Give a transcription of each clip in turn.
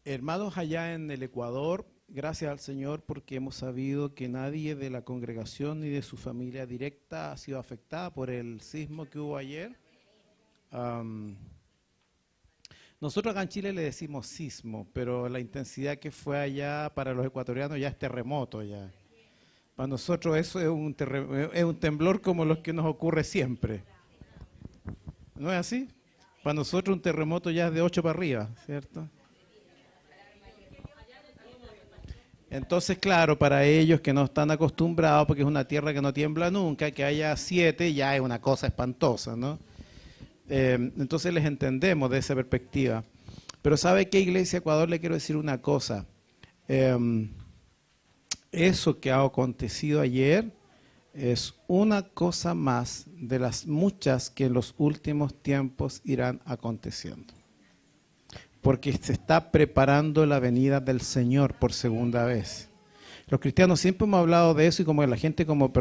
Hermanos allá en el Ecuador, gracias al Señor porque hemos sabido que nadie de la congregación ni de su familia directa ha sido afectada por el sismo que hubo ayer. Nosotros acá en Chile le decimos sismo, pero la intensidad que fue allá para los ecuatorianos ya es terremoto ya. Para nosotros eso es un temblor como los que nos ocurre siempre. ¿No es así? Para nosotros un terremoto ya es de 8 para arriba, ¿cierto? Entonces, claro, para ellos que no están acostumbrados, porque es una tierra que no tiembla nunca, que haya 7 ya es una cosa espantosa, ¿no? Entonces les entendemos de esa perspectiva. Pero ¿sabe qué, Iglesia Ecuador? Le quiero decir una cosa. Eso que ha acontecido ayer es una cosa más de las muchas que en los últimos tiempos irán aconteciendo. Porque se está preparando la venida del Señor por segunda vez. Los cristianos siempre hemos hablado de eso y como la gente, como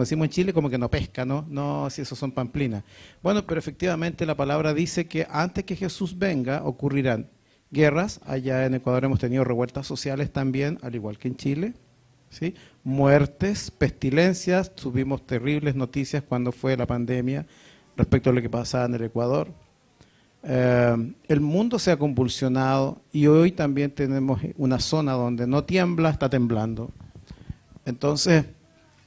decimos en Chile, como que no pesca, ¿no? No, si eso son pamplinas. Bueno, pero efectivamente la palabra dice que antes que Jesús venga ocurrirán guerras. Allá en Ecuador hemos tenido revueltas sociales también, al igual que en Chile, ¿sí? Muertes, pestilencias, tuvimos terribles noticias cuando fue la pandemia respecto a lo que pasaba en el Ecuador. El mundo se ha convulsionado y hoy también tenemos una zona donde no tiembla, está temblando. Entonces,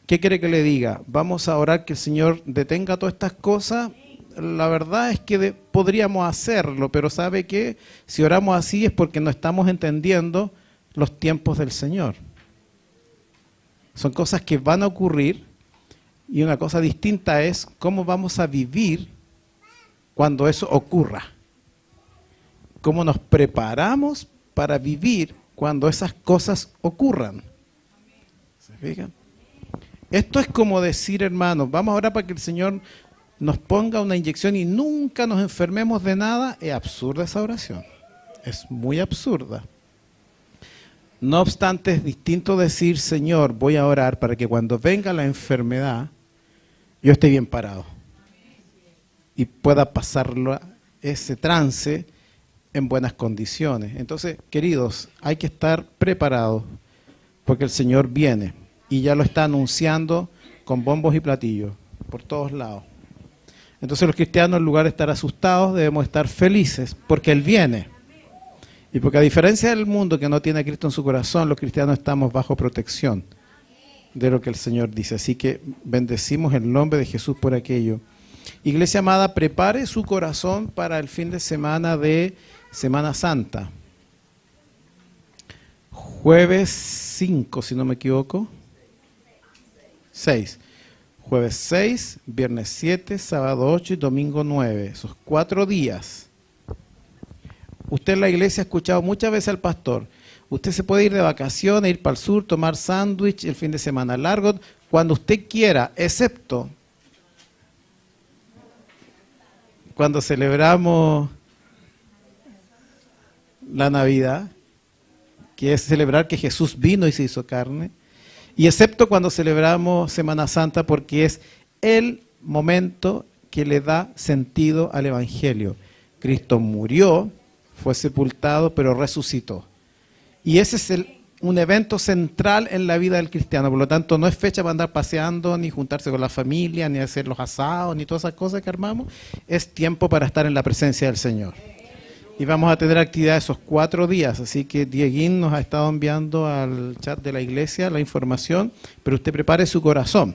¿qué quiere que le diga? Vamos a orar que el Señor detenga todas estas cosas. La verdad es que podríamos hacerlo, pero ¿sabe qué? Si oramos así es porque no estamos entendiendo los tiempos del Señor. Son cosas que van a ocurrir y una cosa distinta es cómo vamos a vivir cuando eso ocurra. ¿Cómo nos preparamos para vivir cuando esas cosas ocurran? ¿Se fijan? Esto es como decir, hermanos, vamos ahora para que el Señor nos ponga una inyección y nunca nos enfermemos de nada. Es absurda esa oración. Es muy absurda. No obstante, es distinto decir, Señor, voy a orar para que cuando venga la enfermedad, yo esté bien parado. Y pueda pasarlo ese trance en buenas condiciones. Entonces, queridos, hay que estar preparados porque el Señor viene y ya lo está anunciando con bombos y platillos por todos lados. Entonces los cristianos, en lugar de estar asustados, debemos estar felices porque Él viene. Y porque a diferencia del mundo que no tiene a Cristo en su corazón, los cristianos estamos bajo protección de lo que el Señor dice. Así que bendecimos el nombre de Jesús por aquello. Iglesia amada, prepare su corazón para el fin de semana de Semana Santa. Jueves 5, si no me equivoco. 6. Jueves 6, viernes 7, sábado 8 y domingo 9. Esos 4 días. Usted en la iglesia ha escuchado muchas veces al pastor. Usted se puede ir de vacaciones, ir para el sur, tomar sándwich el fin de semana largo, cuando usted quiera, excepto cuando celebramos la Navidad, que es celebrar que Jesús vino y se hizo carne, y excepto cuando celebramos Semana Santa, porque es el momento que le da sentido al Evangelio. Cristo murió, fue sepultado, pero resucitó. Y ese es un evento central en la vida del cristiano, por lo tanto no es fecha para andar paseando, ni juntarse con la familia, ni hacer los asados, ni todas esas cosas que armamos. Es tiempo para estar en la presencia del Señor. Y vamos a tener actividad esos 4 días, así que Dieguín nos ha estado enviando al chat de la iglesia la información, pero usted prepare su corazón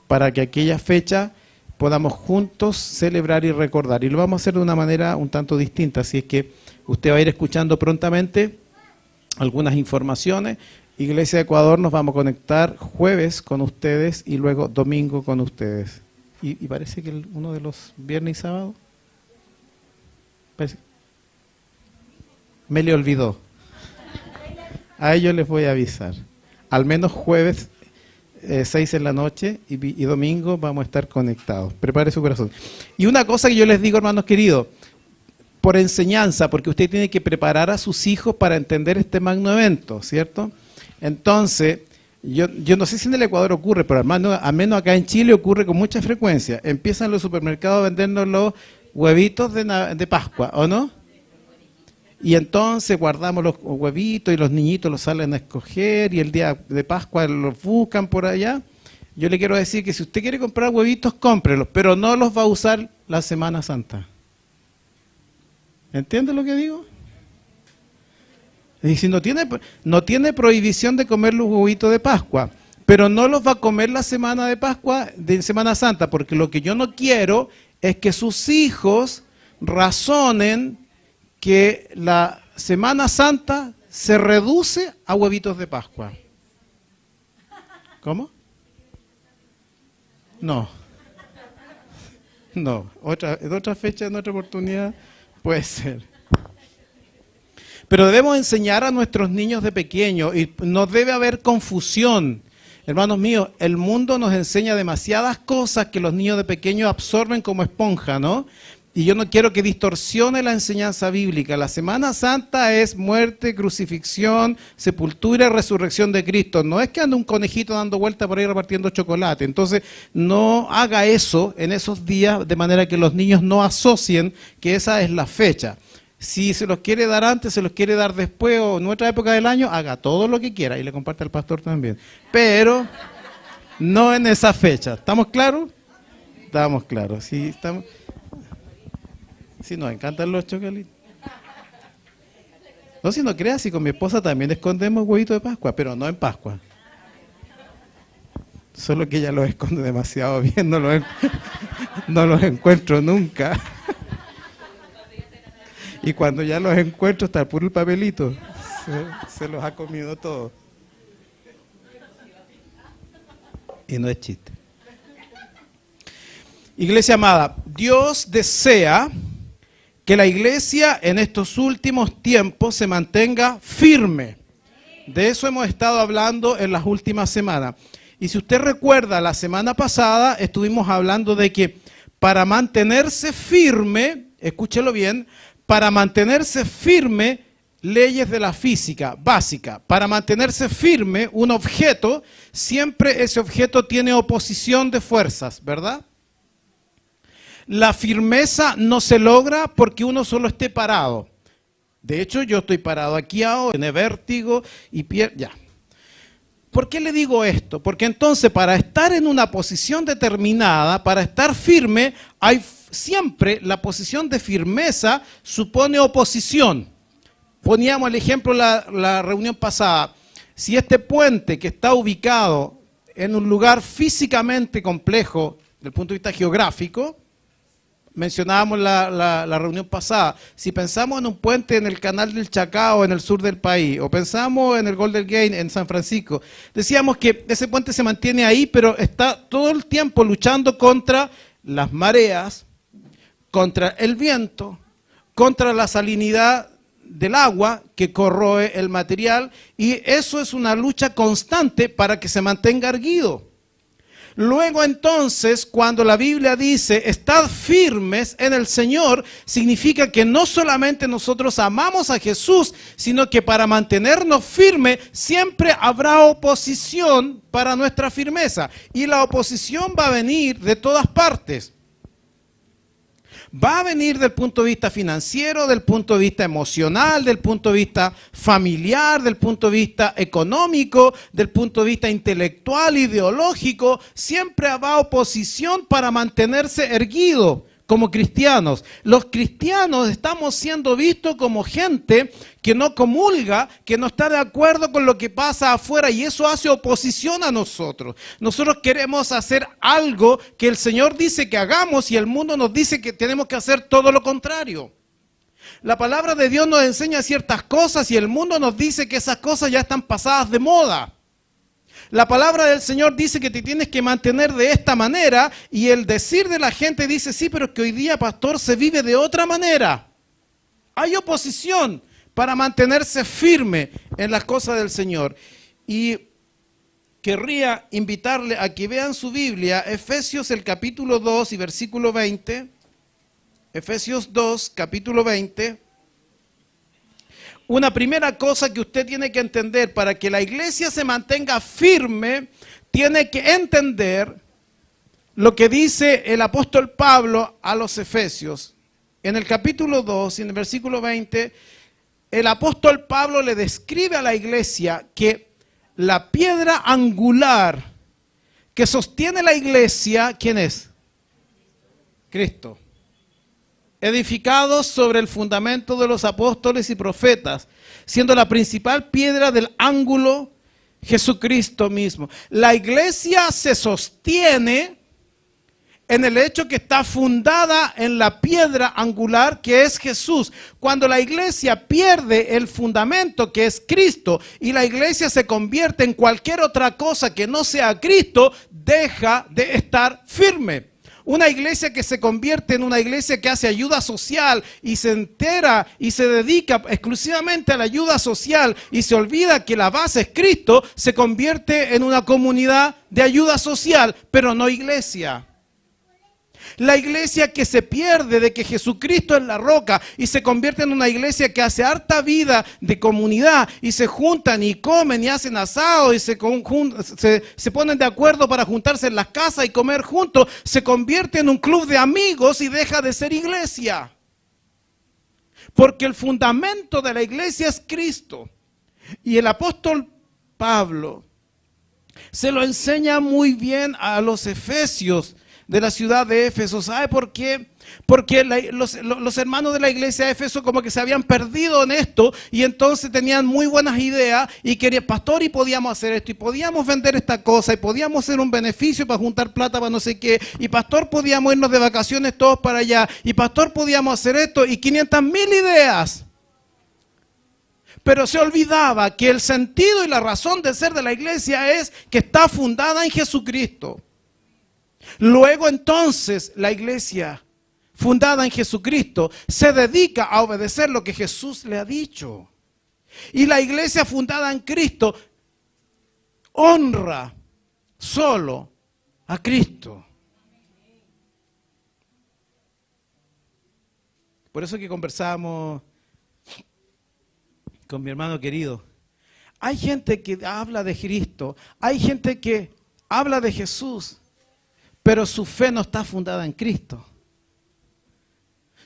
para que aquella fecha podamos juntos celebrar y recordar. Y lo vamos a hacer de una manera un tanto distinta, así es que usted va a ir escuchando prontamente algunas informaciones. Iglesia de Ecuador, nos vamos a conectar jueves con ustedes y luego domingo con ustedes. Y parece que uno de los viernes y sábado. Me le olvidó. A ellos les voy a avisar. Al menos jueves 6 en la noche y domingo vamos a estar conectados. Prepare su corazón. Y una cosa que yo les digo, hermanos queridos, por enseñanza, porque usted tiene que preparar a sus hijos para entender este magno evento, ¿cierto? Entonces, yo no sé si en el Ecuador ocurre, pero hermano, al menos acá en Chile ocurre con mucha frecuencia. Empiezan los supermercados a vendernos los huevitos de Pascua, ¿o no? Y entonces guardamos los huevitos y los niñitos los salen a escoger y el día de Pascua los buscan por allá. Yo le quiero decir que si usted quiere comprar huevitos, cómprelos, pero no los va a usar la Semana Santa. ¿Entiende lo que digo? Y si no tiene prohibición de comer los huevitos de Pascua, pero no los va a comer la semana de Pascua, de Semana Santa, porque lo que yo no quiero es que sus hijos razonen que la Semana Santa se reduce a huevitos de Pascua. ¿Cómo? No. No, en otra fecha, en otra oportunidad, puede ser. Pero debemos enseñar a nuestros niños de pequeños y no debe haber confusión. Hermanos míos, el mundo nos enseña demasiadas cosas que los niños de pequeños absorben como esponja, ¿no? Y yo no quiero que distorsione la enseñanza bíblica. La Semana Santa es muerte, crucifixión, sepultura y resurrección de Cristo. No es que ande un conejito dando vuelta por ahí repartiendo chocolate. Entonces, no haga eso en esos días de manera que los niños no asocien que esa es la fecha. Si se los quiere dar antes, se los quiere dar después o en otra época del año, haga todo lo que quiera y le comparte al pastor también. Pero no en esa fecha. ¿Estamos claros? Estamos claros. Sí, estamos. Sí, nos encantan los chocolitos. No, si no creas, si con mi esposa también escondemos huevitos de Pascua, pero no en Pascua. Solo que ella los esconde demasiado bien, no los encuentro nunca. Y cuando ya los encuentro está puro el papelito. Se los ha comido todo. Y no es chiste. Iglesia amada, Dios desea que la iglesia en estos últimos tiempos se mantenga firme. De eso hemos estado hablando en las últimas semanas. Y si usted recuerda, la semana pasada estuvimos hablando de que para mantenerse firme, escúchelo bien, para mantenerse firme, leyes de la física básica. Para mantenerse firme un objeto, siempre ese objeto tiene oposición de fuerzas, ¿verdad? La firmeza no se logra porque uno solo esté parado. De hecho, yo estoy parado aquí ahora, tiene vértigo y ya. ¿Por qué le digo esto? Porque entonces para estar en una posición determinada, para estar firme, hay siempre la posición de firmeza supone oposición. Poníamos el ejemplo la reunión pasada. Si este puente que está ubicado en un lugar físicamente complejo, desde el punto de vista geográfico, mencionábamos la reunión pasada, si pensamos en un puente en el canal del Chacao en el sur del país, o pensamos en el Golden Gate en San Francisco, decíamos que ese puente se mantiene ahí, pero está todo el tiempo luchando contra las mareas, contra el viento, contra la salinidad del agua que corroe el material, y eso es una lucha constante para que se mantenga erguido. Luego entonces, cuando la Biblia dice, estad firmes en el Señor, significa que no solamente nosotros amamos a Jesús, sino que para mantenernos firmes siempre habrá oposición para nuestra firmeza. Y la oposición va a venir de todas partes. Va a venir del punto de vista financiero, del punto de vista emocional, del punto de vista familiar, del punto de vista económico, del punto de vista intelectual, ideológico. Siempre habrá oposición para mantenerse erguido como cristianos. Los cristianos estamos siendo vistos como gente que no comulga, que no está de acuerdo con lo que pasa afuera, y eso hace oposición a nosotros. Nosotros queremos hacer algo que el Señor dice que hagamos y el mundo nos dice que tenemos que hacer todo lo contrario. La palabra de Dios nos enseña ciertas cosas y el mundo nos dice que esas cosas ya están pasadas de moda. La palabra del Señor dice que te tienes que mantener de esta manera, y el decir de la gente dice, sí, pero es que hoy día, pastor, se vive de otra manera. Hay oposición para mantenerse firme en las cosas del Señor. Y querría invitarle a que vean su Biblia, Efesios el capítulo 2 y versículo 20. Efesios 2, capítulo 20. Una primera cosa que usted tiene que entender para que la iglesia se mantenga firme, tiene que entender lo que dice el apóstol Pablo a los Efesios. En el capítulo 2, en el versículo 20, el apóstol Pablo le describe a la iglesia que la piedra angular que sostiene la iglesia, ¿quién es? Cristo. Edificado sobre el fundamento de los apóstoles y profetas, siendo la principal piedra del ángulo Jesucristo mismo. La iglesia se sostiene en el hecho que está fundada en la piedra angular que es Jesús. Cuando la iglesia pierde el fundamento que es Cristo y la iglesia se convierte en cualquier otra cosa que no sea Cristo, deja de estar firme. Una iglesia que se convierte en una iglesia que hace ayuda social y se entera y se dedica exclusivamente a la ayuda social y se olvida que la base es Cristo, se convierte en una comunidad de ayuda social, pero no iglesia. La iglesia que se pierde de que Jesucristo es la roca y se convierte en una iglesia que hace harta vida de comunidad y se juntan y comen y hacen asado y se ponen de acuerdo para juntarse en las casas y comer juntos, se convierte en un club de amigos y deja de ser iglesia. Porque el fundamento de la iglesia es Cristo. Y el apóstol Pablo se lo enseña muy bien a los efesios de la ciudad de Éfeso. ¿Sabe por qué? Porque los hermanos de la iglesia de Éfeso como que se habían perdido en esto y entonces tenían muy buenas ideas y querían, pastor, y podíamos hacer esto, y podíamos vender esta cosa, y podíamos hacer un beneficio para juntar plata para no sé qué, y pastor, podíamos irnos de vacaciones todos para allá, y pastor, podíamos hacer esto, y 500,000 ideas. Pero se olvidaba que el sentido y la razón de ser de la iglesia es que está fundada en Jesucristo. Luego entonces la iglesia fundada en Jesucristo se dedica a obedecer lo que Jesús le ha dicho. Y la iglesia fundada en Cristo honra solo a Cristo. Por eso que conversábamos con mi hermano querido. Hay gente que habla de Cristo, hay gente que habla de Jesús, pero su fe no está fundada en Cristo.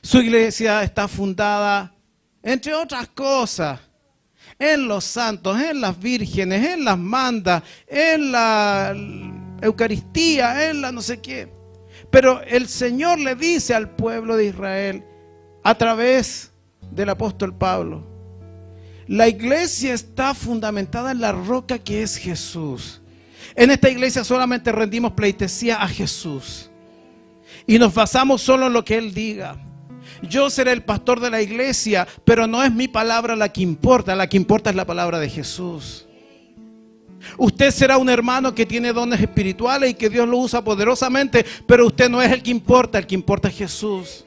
Su iglesia está fundada, entre otras cosas, en los santos, en las vírgenes, en las mandas, en la Eucaristía, en la no sé qué. Pero el Señor le dice al pueblo de Israel, a través del apóstol Pablo, la iglesia está fundamentada en la roca que es Jesús. En esta iglesia solamente rendimos pleitesía a Jesús y nos basamos solo en lo que Él diga. Yo seré el pastor de la iglesia, pero no es mi palabra la que importa es la palabra de Jesús. Usted será un hermano que tiene dones espirituales y que Dios lo usa poderosamente, pero usted no es el que importa es Jesús.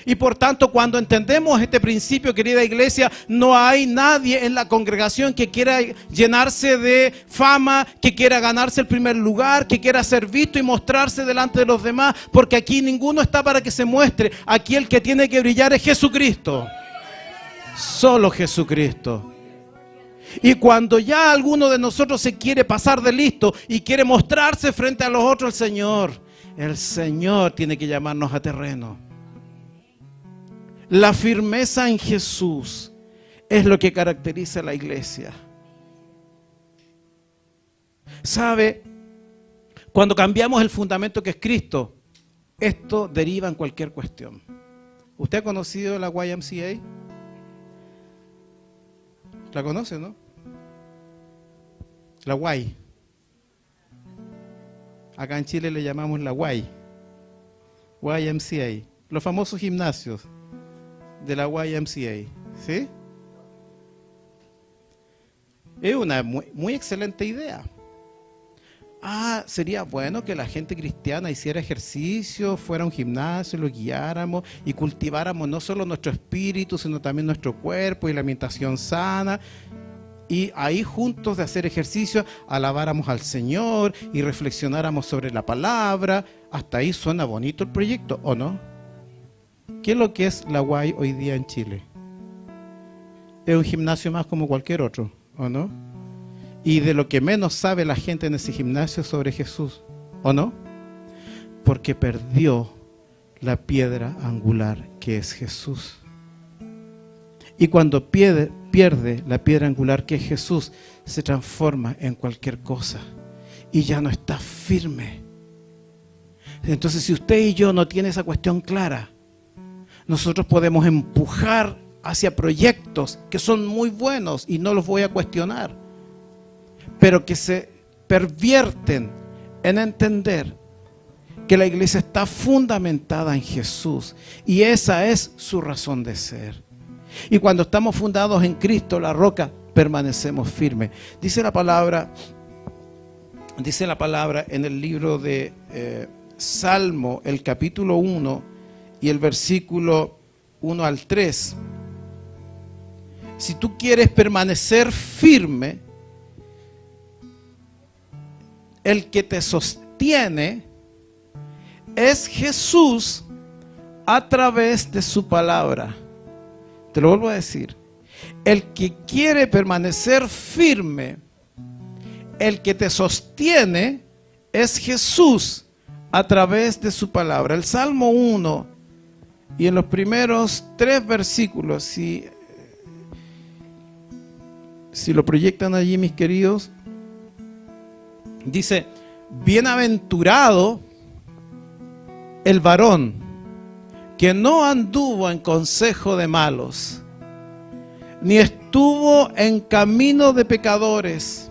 Y por tanto, cuando entendemos este principio, querida iglesia, no hay nadie en la congregación que quiera llenarse de fama, que quiera ganarse el primer lugar, que quiera ser visto y mostrarse delante de los demás, porque aquí ninguno está para que se muestre. Aquí el que tiene que brillar es Jesucristo. Solo Jesucristo. Y cuando ya alguno de nosotros se quiere pasar de listo y quiere mostrarse frente a los otros, el Señor tiene que llamarnos a terreno. La firmeza en Jesús es lo que caracteriza a la iglesia. ¿Sabe? Cuando cambiamos el fundamento que es Cristo, esto deriva en cualquier cuestión. ¿Usted ha conocido la YMCA? ¿La conoce, no? La Y. Acá en Chile le llamamos la YMCA. Los famosos gimnasios de la YMCA, ¿sí? Es una muy excelente idea. Sería bueno que la gente cristiana hiciera ejercicio, fuera a un gimnasio, lo guiáramos y cultiváramos no solo nuestro espíritu, sino también nuestro cuerpo y la alimentación sana. Y ahí juntos de hacer ejercicio, alabáramos al Señor y reflexionáramos sobre la palabra. Hasta ahí suena bonito el proyecto, ¿o no? ¿Qué es lo que es la Y hoy día en Chile? Es un gimnasio más como cualquier otro, ¿o no? Y de lo que menos sabe la gente en ese gimnasio sobre Jesús, ¿o no? Porque perdió la piedra angular que es Jesús. Y cuando pierde la piedra angular que es Jesús, se transforma en cualquier cosa y ya no está firme. Entonces, si usted y yo no tienen esa cuestión clara, nosotros podemos empujar hacia proyectos que son muy buenos y no los voy a cuestionar, pero que se pervierten en entender que la iglesia está fundamentada en Jesús y esa es su razón de ser. Y cuando estamos fundados en Cristo, la roca, permanecemos firmes. Dice la palabra en el libro de Salmo, el capítulo 1 y el versículo 1 al 3. Si tú quieres permanecer firme, el que te sostiene es Jesús a través de su palabra. Te lo vuelvo a decir. El que quiere permanecer firme, el que te sostiene es Jesús a través de su palabra. El Salmo 1 y en los primeros 3 versículos, si lo proyectan allí, mis queridos, dice: bienaventurado el varón que no anduvo en consejo de malos, ni estuvo en camino de pecadores,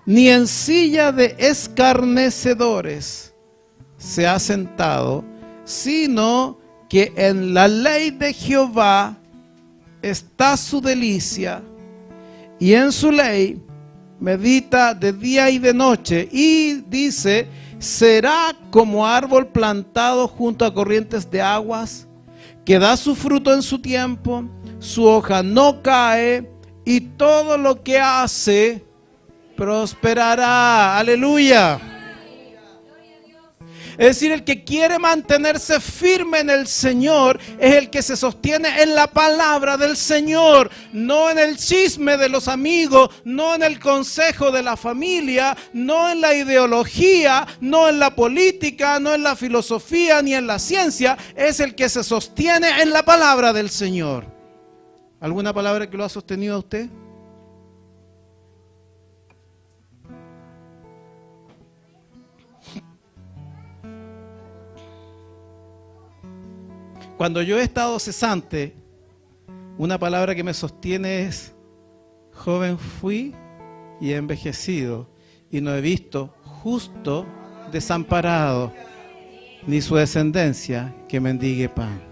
ni en silla de escarnecedores se ha sentado, sino que en la ley de Jehová está su delicia, y en su ley medita de día y de noche. Y dice: será como árbol plantado junto a corrientes de aguas, que da su fruto en su tiempo, su hoja no cae, y todo lo que hace prosperará. Aleluya. Es decir, el que quiere mantenerse firme en el Señor es el que se sostiene en la palabra del Señor, no en el chisme de los amigos, no en el consejo de la familia, no en la ideología, no en la política, no en la filosofía, ni en la ciencia. Es el que se sostiene en la palabra del Señor. ¿Alguna palabra que lo ha sostenido a usted? Cuando yo he estado cesante, una palabra que me sostiene es: joven fui y he envejecido, y no he visto justo desamparado, ni su descendencia que mendigue pan.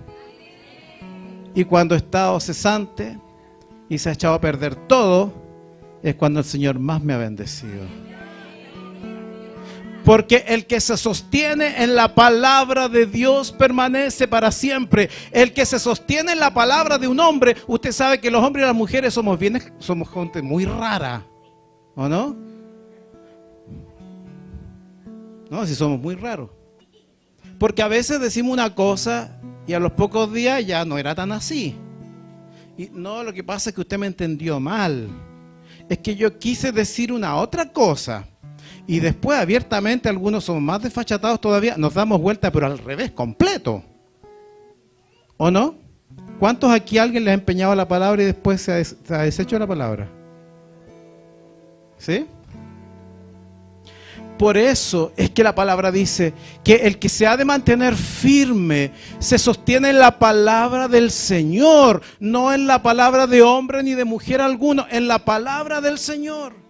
Y cuando he estado cesante y se ha echado a perder todo, es cuando el Señor más me ha bendecido. Porque el que se sostiene en la palabra de Dios permanece para siempre. El que se sostiene en la palabra de un hombre, usted sabe que los hombres y las mujeres somos gente muy rara, ¿o no? No, si somos muy raros. Porque a veces decimos una cosa y a los pocos días ya no era tan así. Y no, lo que pasa es que usted me entendió mal. Es que yo quise decir una otra cosa. Y después abiertamente algunos somos más desfachatados todavía, nos damos vuelta pero al revés, completo. ¿O no? ¿Cuántos aquí alguien les ha empeñado la palabra y después se ha deshecho la palabra? ¿Sí? Por eso es que la palabra dice que el que se ha de mantener firme se sostiene en la palabra del Señor, no en la palabra de hombre ni de mujer alguno, en la palabra del Señor.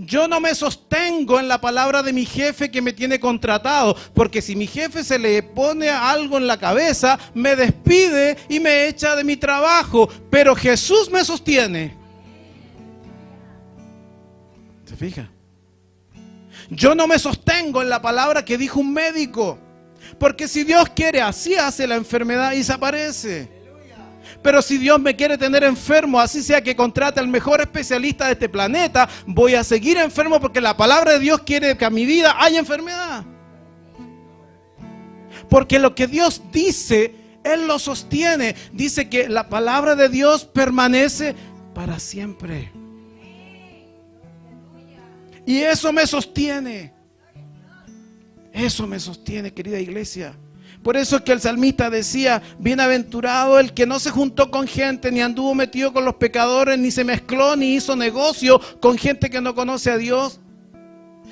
Yo no me sostengo en la palabra de mi jefe que me tiene contratado, porque si mi jefe se le pone algo en la cabeza, me despide y me echa de mi trabajo, pero Jesús me sostiene. ¿Se fija? Yo no me sostengo en la palabra que dijo un médico, porque si Dios quiere, así hace la enfermedad y desaparece. Pero si Dios me quiere tener enfermo, así sea que contrate al mejor especialista de este planeta, voy a seguir enfermo porque la palabra de Dios quiere que a mi vida haya enfermedad. Porque lo que Dios dice, Él lo sostiene. Dice que la palabra de Dios permanece para siempre. Y eso me sostiene. Eso me sostiene, querida iglesia. Por eso es que el salmista decía, bienaventurado el que no se juntó con gente, ni anduvo metido con los pecadores, ni se mezcló, ni hizo negocio con gente que no conoce a Dios,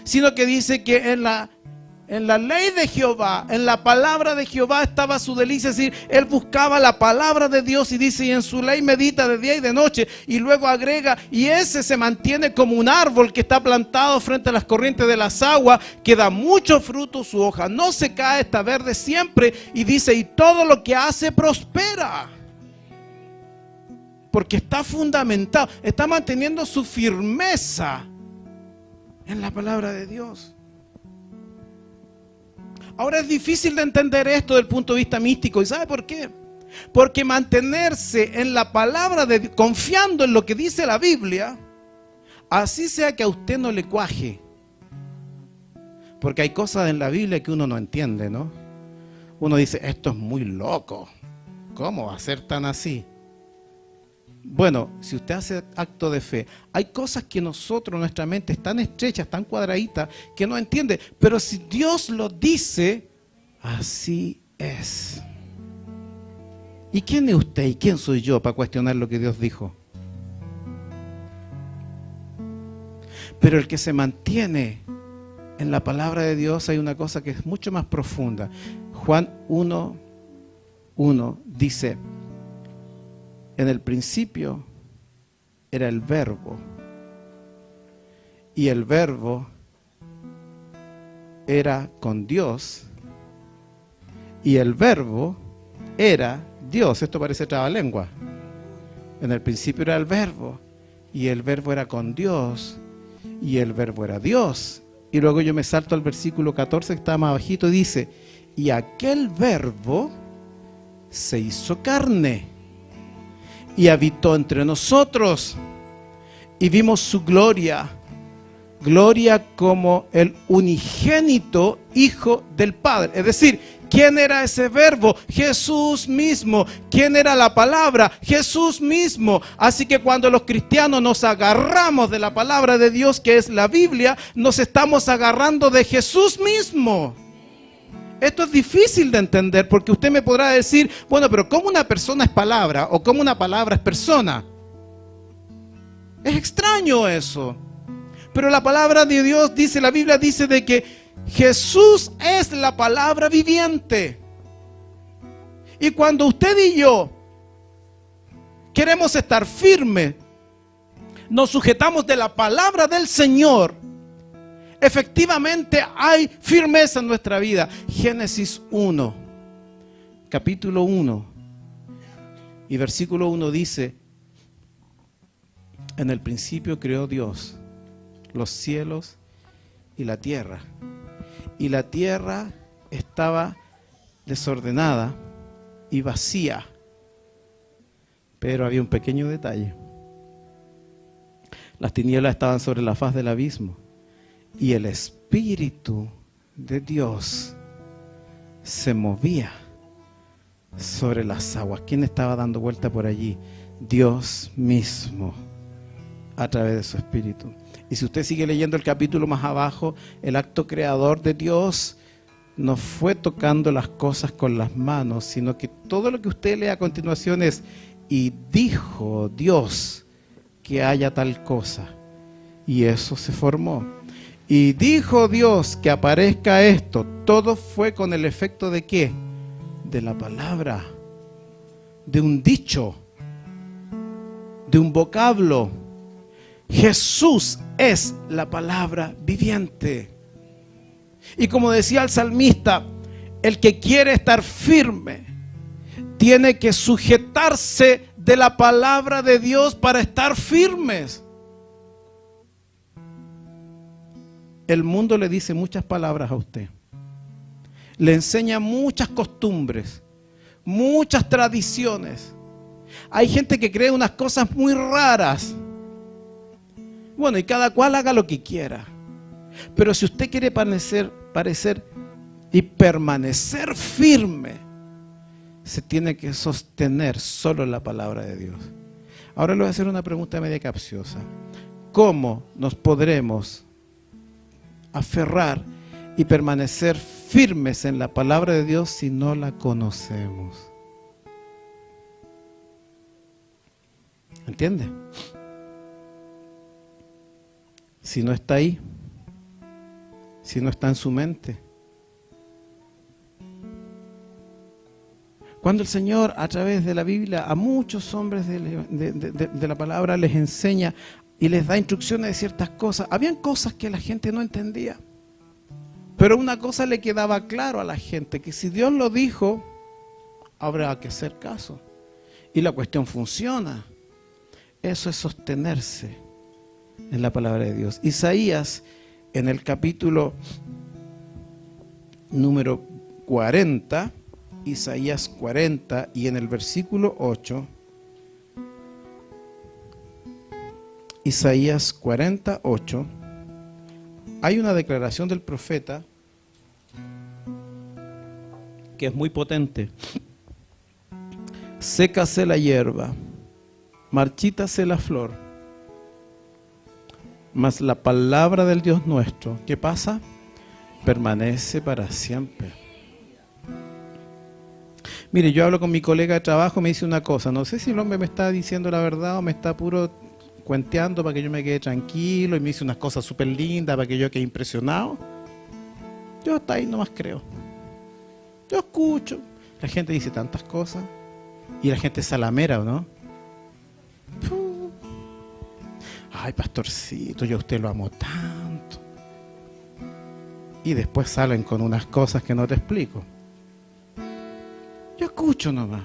sino que dice que en la ley de Jehová, en la palabra de Jehová estaba su delicia. Es decir, él buscaba la palabra de Dios y dice, y en su ley medita de día y de noche. Y luego agrega, y ese se mantiene como un árbol que está plantado frente a las corrientes de las aguas, que da mucho fruto, su hoja no se cae, está verde siempre. Y dice, y todo lo que hace prospera. Porque está fundamentado, está manteniendo su firmeza en la palabra de Dios. Ahora es difícil de entender esto desde el punto de vista místico. ¿Y sabe por qué? Porque mantenerse en la palabra de Dios, confiando en lo que dice la Biblia, así sea que a usted no le cuaje. Porque hay cosas en la Biblia que uno no entiende, ¿no? Uno dice, esto es muy loco. ¿Cómo va a ser tan así? Bueno, si usted hace acto de fe, hay cosas que nosotros, nuestra mente es tan estrecha, tan cuadradita, que no entiende. Pero si Dios lo dice, así es. ¿Y quién es usted y quién soy yo para cuestionar lo que Dios dijo? Pero el que se mantiene en la palabra de Dios, hay una cosa que es mucho más profunda. Juan 1:1 dice, en el principio era el Verbo, y el Verbo era con Dios, y el Verbo era Dios. Esto parece trabalengua. En el principio era el Verbo, y el Verbo era con Dios, y el Verbo era Dios. Y luego yo me salto al versículo 14 que está más abajito y dice, y aquel Verbo se hizo carne y habitó entre nosotros, y vimos su gloria, gloria como el unigénito Hijo del Padre. Es decir, ¿quién era ese Verbo? Jesús mismo. ¿Quién era la palabra? Jesús mismo. Así que cuando los cristianos nos agarramos de la palabra de Dios, que es la Biblia, nos estamos agarrando de Jesús mismo. Esto es difícil de entender porque usted me podrá decir, bueno, pero ¿cómo una persona es palabra o cómo una palabra es persona? Es extraño eso. Pero la palabra de Dios dice, la Biblia dice de que Jesús es la palabra viviente. Y cuando usted y yo queremos estar firmes, nos sujetamos de la palabra del Señor, efectivamente hay firmeza en nuestra vida. Génesis 1, capítulo 1 y versículo 1 dice, en el principio creó Dios los cielos y la tierra. Y la tierra estaba desordenada y vacía. Pero había un pequeño detalle. Las tinieblas estaban sobre la faz del abismo. Y el Espíritu de Dios se movía sobre las aguas. ¿Quién estaba dando vuelta por allí? Dios mismo, a través de su Espíritu. Y si usted sigue leyendo el capítulo más abajo, el acto creador de Dios no fue tocando las cosas con las manos, sino que todo lo que usted lee a continuación es, y dijo Dios que haya tal cosa. Y eso se formó. Y dijo Dios que aparezca esto. Todo fue con el efecto de ¿qué? De la palabra, de un dicho, de un vocablo. Jesús es la palabra viviente. Y como decía el salmista, el que quiere estar firme tiene que sujetarse de la palabra de Dios para estar firmes. El mundo le dice muchas palabras a usted. Le enseña muchas costumbres, muchas tradiciones. Hay gente que cree unas cosas muy raras. Bueno, y cada cual haga lo que quiera. Pero si usted quiere parecer y permanecer firme, se tiene que sostener solo en la palabra de Dios. Ahora le voy a hacer una pregunta media capciosa. ¿Cómo nos podremos aferrar y permanecer firmes en la palabra de Dios si no la conocemos. ¿Entiende? Si no está ahí, si no está en su mente. Cuando el Señor, a través de la Biblia, a muchos hombres de la palabra les enseña y les da instrucciones de ciertas cosas, habían cosas que la gente no entendía. Pero una cosa le quedaba claro a la gente, que si Dios lo dijo, habrá que hacer caso. Y la cuestión funciona. Eso es sostenerse en la palabra de Dios. Isaías, en el capítulo número 40, Isaías 40 y en el versículo 8, Isaías 48, hay una declaración del profeta que es muy potente. Sécase la hierba, marchítase la flor, mas la palabra del Dios nuestro, ¿qué pasa? Permanece para siempre. Mire, yo hablo con mi colega de trabajo, me dice una cosa, no sé si el hombre me está diciendo la verdad o me está puro cuenteando para que yo me quede tranquilo, y me dice unas cosas súper lindas para que yo quede impresionado. Yo hasta ahí nomás creo. Yo escucho. La gente dice tantas cosas y la gente es salamera, ¿o no? Ay, pastorcito, yo a usted lo amo tanto. Y después salen con unas cosas que no te explico. Yo escucho nomás.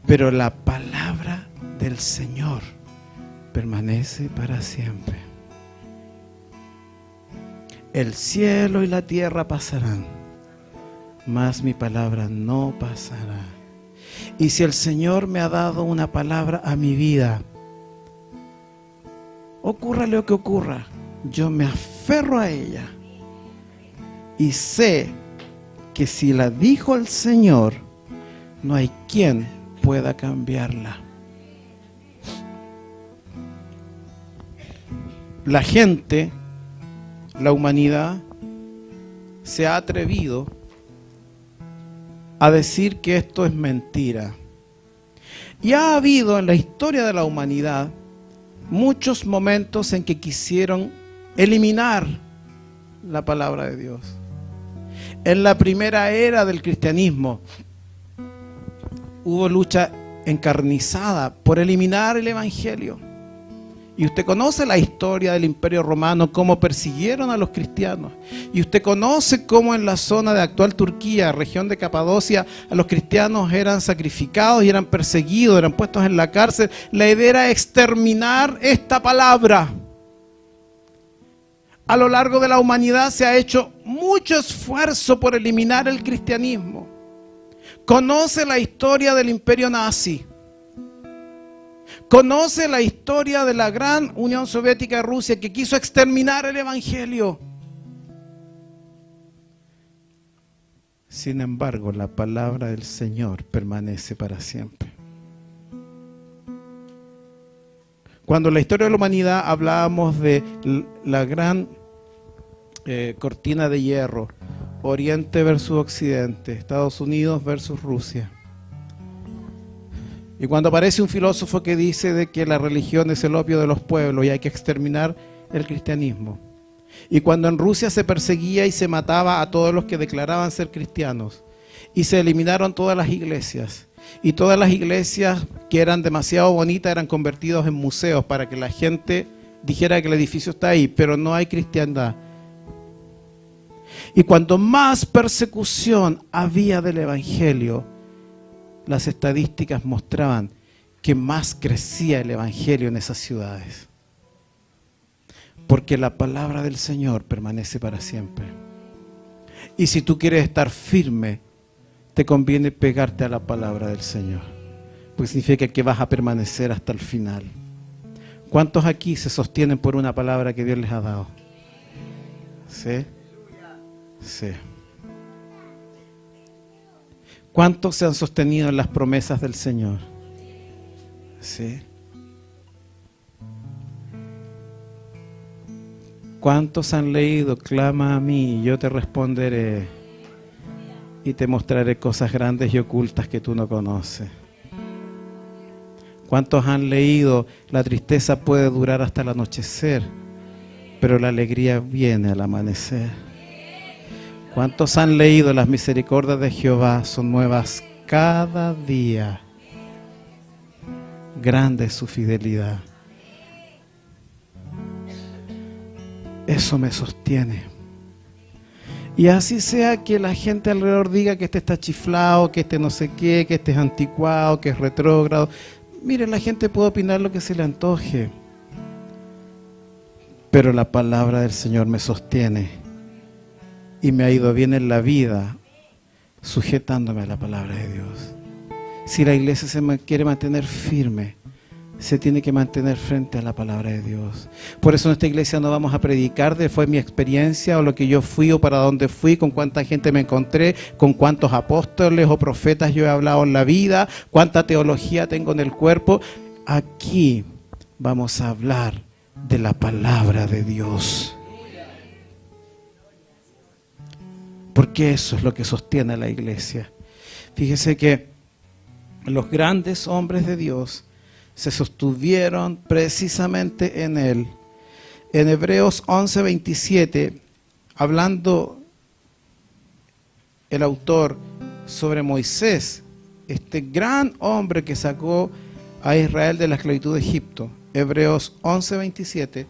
Pero la palabra del Señor permanece para siempre. El cielo y la tierra pasarán, mas mi palabra no pasará. Y si el Señor me ha dado una palabra a mi vida, ocurra lo que ocurra, yo me aferro a ella. Y sé que si la dijo el Señor, no hay quien pueda cambiarla. La gente, la humanidad, se ha atrevido a decir que esto es mentira. Y ha habido en la historia de la humanidad muchos momentos en que quisieron eliminar la palabra de Dios. En la primera era del cristianismo hubo lucha encarnizada por eliminar el evangelio. Y usted conoce la historia del Imperio Romano, cómo persiguieron a los cristianos. Y usted conoce cómo en la zona de actual Turquía, región de Capadocia, a los cristianos eran sacrificados y eran perseguidos, eran puestos en la cárcel. La idea era exterminar esta palabra. A lo largo de la humanidad se ha hecho mucho esfuerzo por eliminar el cristianismo. Conoce la historia del Imperio Nazi. Conoce la historia de la gran Unión Soviética de Rusia, que quiso exterminar el evangelio. Sin embargo, la palabra del Señor permanece para siempre. Cuando en la historia de la humanidad hablábamos de la gran cortina de hierro, Oriente versus Occidente, Estados Unidos versus Rusia. Y cuando aparece un filósofo que dice de que la religión es el opio de los pueblos y hay que exterminar el cristianismo. Y cuando en Rusia se perseguía y se mataba a todos los que declaraban ser cristianos. Y se eliminaron todas las iglesias. Y todas las iglesias que eran demasiado bonitas eran convertidas en museos para que la gente dijera que el edificio está ahí, pero no hay cristiandad. Y cuando más persecución había del evangelio, las estadísticas mostraban que más crecía el evangelio en esas ciudades. Porque la palabra del Señor permanece para siempre. Y si tú quieres estar firme, te conviene pegarte a la palabra del Señor. Porque significa que vas a permanecer hasta el final. ¿Cuántos aquí se sostienen por una palabra que Dios les ha dado? ¿Sí? Sí. ¿Cuántos se han sostenido en las promesas del Señor? Sí. ¿Cuántos han leído? Clama a mí y yo te responderé y te mostraré cosas grandes y ocultas que tú no conoces. ¿Cuántos han leído? La tristeza puede durar hasta el anochecer, pero la alegría viene al amanecer. ¿Cuántos han leído? Las misericordias de Jehová son nuevas cada día. Grande es su fidelidad. Eso me sostiene. Y así sea que la gente alrededor diga que este está chiflado, que este no sé qué, que este es anticuado, que es retrógrado. Mire, la gente puede opinar lo que se le antoje, pero la palabra del Señor me sostiene y me ha ido bien en la vida sujetándome a la palabra de Dios. Si la iglesia se quiere mantener firme, se tiene que mantener frente a la palabra de Dios. Por eso en esta iglesia no vamos a predicar de fue mi experiencia o lo que yo fui o para dónde fui, con cuánta gente me encontré, con cuántos apóstoles o profetas yo he hablado en la vida, cuánta teología tengo en el cuerpo. Aquí vamos a hablar de la palabra de Dios. Porque eso es lo que sostiene a la iglesia. Fíjese que los grandes hombres de Dios se sostuvieron precisamente en él. En Hebreos 11:27, hablando el autor sobre Moisés, este gran hombre que sacó a Israel de la esclavitud de Egipto. Hebreos 11:27.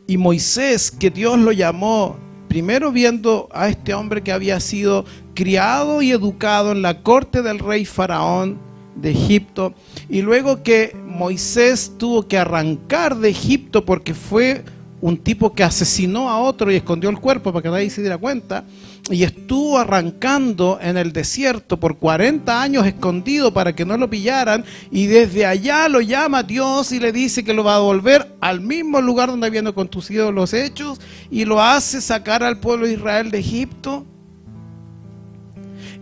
Y Moisés, que Dios lo llamó, primero viendo a este hombre que había sido criado y educado en la corte del rey Faraón de Egipto, y luego que Moisés tuvo que arrancar de Egipto porque fue un tipo que asesinó a otro y escondió el cuerpo para que nadie se diera cuenta, y estuvo arrancando en el desierto por 40 años escondido para que no lo pillaran, y desde allá lo llama Dios y le dice que lo va a volver al mismo lugar donde habían conducido los hechos, y lo hace sacar al pueblo de Israel de Egipto.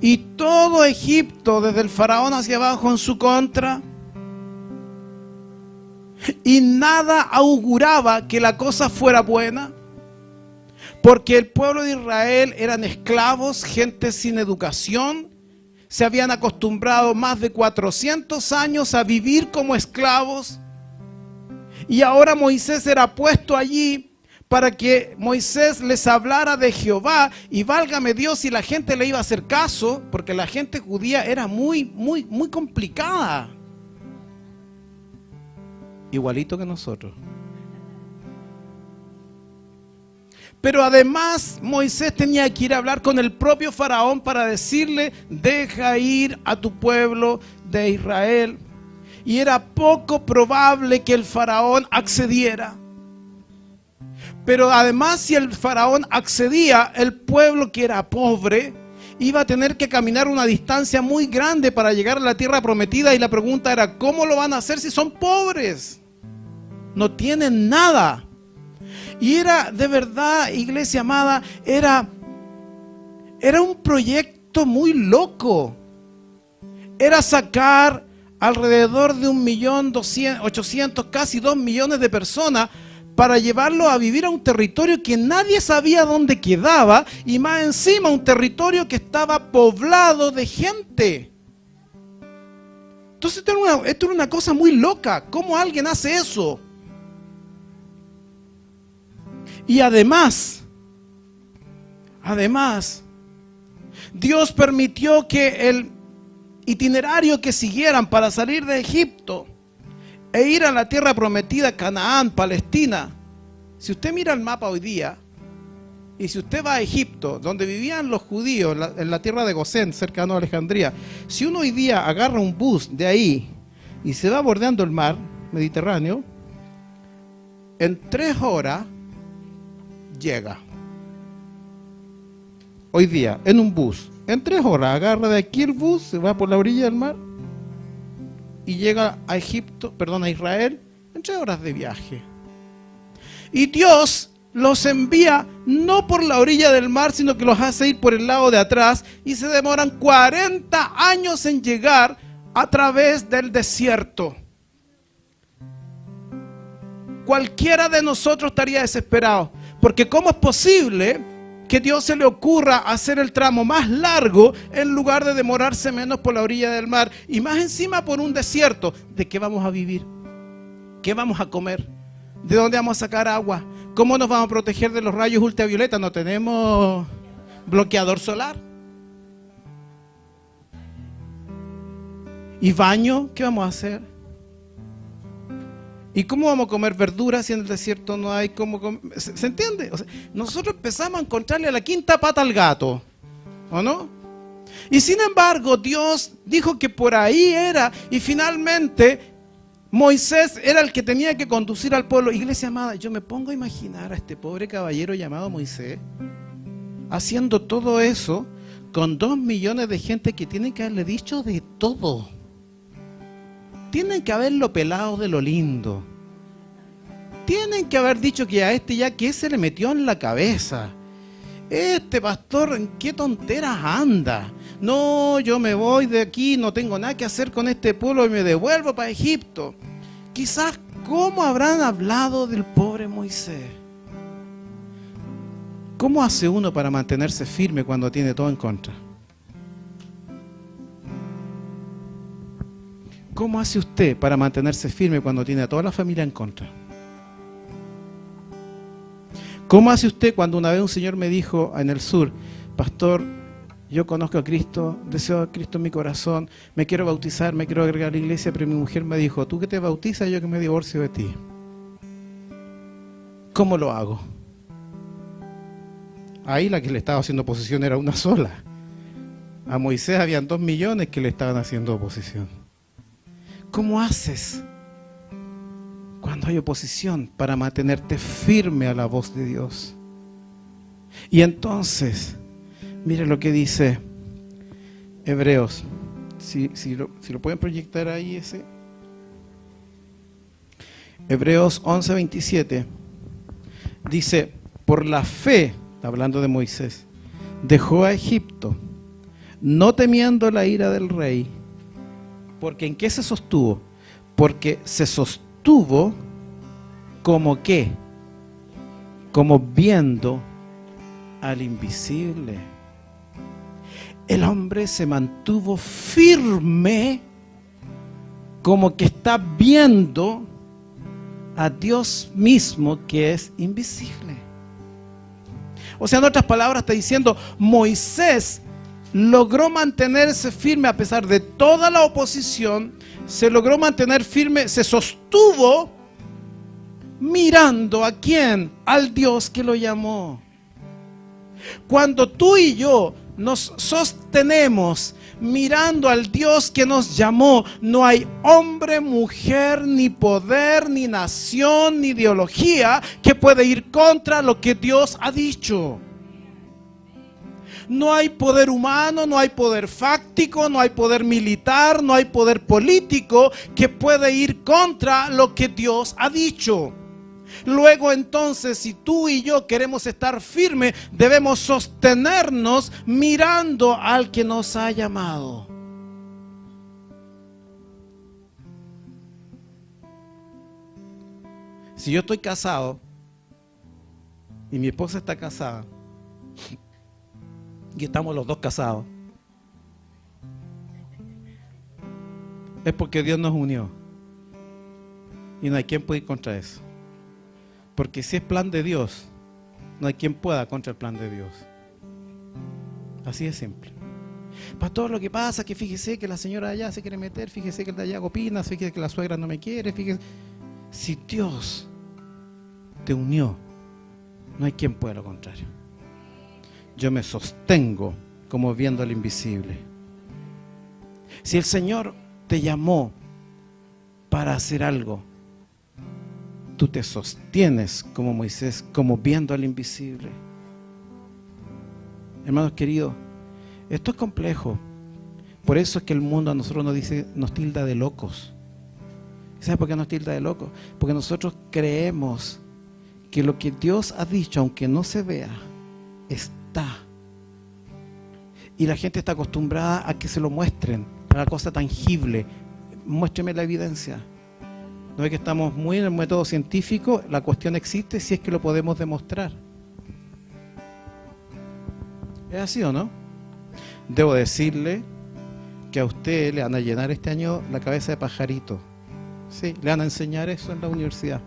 Y todo Egipto, desde el faraón hacia abajo, en su contra. Y nada auguraba que la cosa fuera buena, porque el pueblo de Israel eran esclavos, gente sin educación, se habían acostumbrado más de 400 años a vivir como esclavos, y ahora Moisés era puesto allí para que Moisés les hablara de Jehová, y válgame Dios si la gente le iba a hacer caso, porque la gente judía era muy complicada. Igualito que nosotros. Pero además Moisés tenía que ir a hablar con el propio faraón para decirle: deja ir a tu pueblo de Israel. Y era poco probable que el faraón accediera. Pero además, si el faraón accedía, el pueblo que era pobre iba a tener que caminar una distancia muy grande para llegar a la tierra prometida, y la pregunta era: ¿cómo lo van a hacer si son pobres? No tienen nada. Y era de verdad, iglesia amada, era un proyecto muy loco. Era sacar alrededor de 1.800.000, casi 2 millones de personas, para llevarlo a vivir a un territorio que nadie sabía dónde quedaba, y más encima un territorio que estaba poblado de gente. Entonces esto era una cosa muy loca. ¿Cómo alguien hace eso? Y además, Dios permitió que el itinerario que siguieran para salir de Egipto e ir a la tierra prometida, Canaán, Palestina. Si usted mira el mapa hoy día, y si usted va a Egipto, donde vivían los judíos, en la tierra de Gosén, cercano a Alejandría, si uno hoy día agarra un bus de ahí y se va bordeando el mar Mediterráneo, en 3 horas llega. Hoy día, en un bus, en 3 horas, agarra de aquí el bus, se va por la orilla del mar y llega a Israel en 3 horas de viaje. Y Dios los envía no por la orilla del mar, sino que los hace ir por el lado de atrás, y se demoran 40 años en llegar a través del desierto. Cualquiera de nosotros estaría desesperado, porque ¿cómo es posible que Dios se le ocurra hacer el tramo más largo en lugar de demorarse menos por la orilla del mar y más encima por un desierto? ¿De qué vamos a vivir? ¿Qué vamos a comer? ¿De dónde vamos a sacar agua? ¿Cómo nos vamos a proteger de los rayos ultravioletas? No tenemos bloqueador solar. ¿Y baño? ¿Qué vamos a hacer? ¿Y cómo vamos a comer verduras si en el desierto no hay cómo comer? ¿Se entiende? O sea, nosotros empezamos a encontrarle la quinta pata al gato, ¿o no? Y sin embargo, Dios dijo que por ahí era, y finalmente Moisés era el que tenía que conducir al pueblo. Iglesia amada, yo me pongo a imaginar a este pobre caballero llamado Moisés haciendo todo eso con 2 millones de gente que tienen que haberle dicho de todo. Tienen que haberlo pelado de lo lindo. Tienen que haber dicho que a este ya que se le metió en la cabeza. Este pastor, ¿en qué tonteras anda? No, yo me voy de aquí, no tengo nada que hacer con este pueblo y me devuelvo para Egipto. Quizás, ¿cómo habrán hablado del pobre Moisés? ¿Cómo hace uno para mantenerse firme cuando tiene todo en contra? ¿Cómo hace usted para mantenerse firme cuando tiene a toda la familia en contra? ¿Cómo hace usted cuando una vez un señor me dijo en el sur, pastor, yo conozco a Cristo, deseo a Cristo en mi corazón, me quiero bautizar, me quiero agregar a la iglesia, pero mi mujer me dijo, tú que te bautizas, yo que me divorcio de ti? ¿Cómo lo hago? Ahí la que le estaba haciendo oposición era una sola. A Moisés habían 2 millones que le estaban haciendo oposición. ¿Cómo haces cuando hay oposición para mantenerte firme a la voz de Dios? Y entonces, mire lo que dice Hebreos. Si lo pueden proyectar ahí ese. Hebreos 11:27. Dice, por la fe, hablando de Moisés, dejó a Egipto, no temiendo la ira del rey. Porque ¿en qué se sostuvo? Porque se sostuvo como ¿qué? Como viendo al invisible. El hombre se mantuvo firme como que está viendo a Dios mismo que es invisible. O sea, en otras palabras está diciendo, Moisés logró mantenerse firme a pesar de toda la oposición, se logró mantener firme, se sostuvo mirando ¿a quién? Al Dios que lo llamó. Cuando tú y yo nos sostenemos mirando al Dios que nos llamó, no hay hombre, mujer, ni poder, ni nación, ni ideología que pueda ir contra lo que Dios ha dicho. No hay poder humano, no hay poder fáctico, no hay poder militar, no hay poder político que pueda ir contra lo que Dios ha dicho. Luego entonces, si tú y yo queremos estar firmes, debemos sostenernos mirando al que nos ha llamado. Si yo estoy casado y mi esposa está casada y estamos los dos casados, es porque Dios nos unió y no hay quien pueda ir contra eso. Porque si es plan de Dios, no hay quien pueda contra el plan de Dios. Así de simple. Pastor, lo que pasa es que fíjese que la señora de allá se quiere meter, fíjese que el de allá opina, fíjese que la suegra no me quiere, fíjese. Si Dios te unió, no hay quien pueda lo contrario. Yo me sostengo como viendo al invisible. Si el Señor te llamó para hacer algo, tú te sostienes como Moisés, como viendo al invisible. Hermanos queridos, esto es complejo. Por eso es que el mundo a nosotros nos tilda de locos. ¿Sabes por qué nos tilda de locos? Porque nosotros creemos que lo que Dios ha dicho, aunque no se vea, está. Y la gente está acostumbrada a que se lo muestren la cosa tangible. Muéstreme la evidencia. No es que estamos muy en el método científico, la cuestión existe si es que lo podemos demostrar. ¿Es así o no? Debo decirle que a usted le van a llenar este año la cabeza de pajarito. Sí, le van a enseñar eso en la universidad.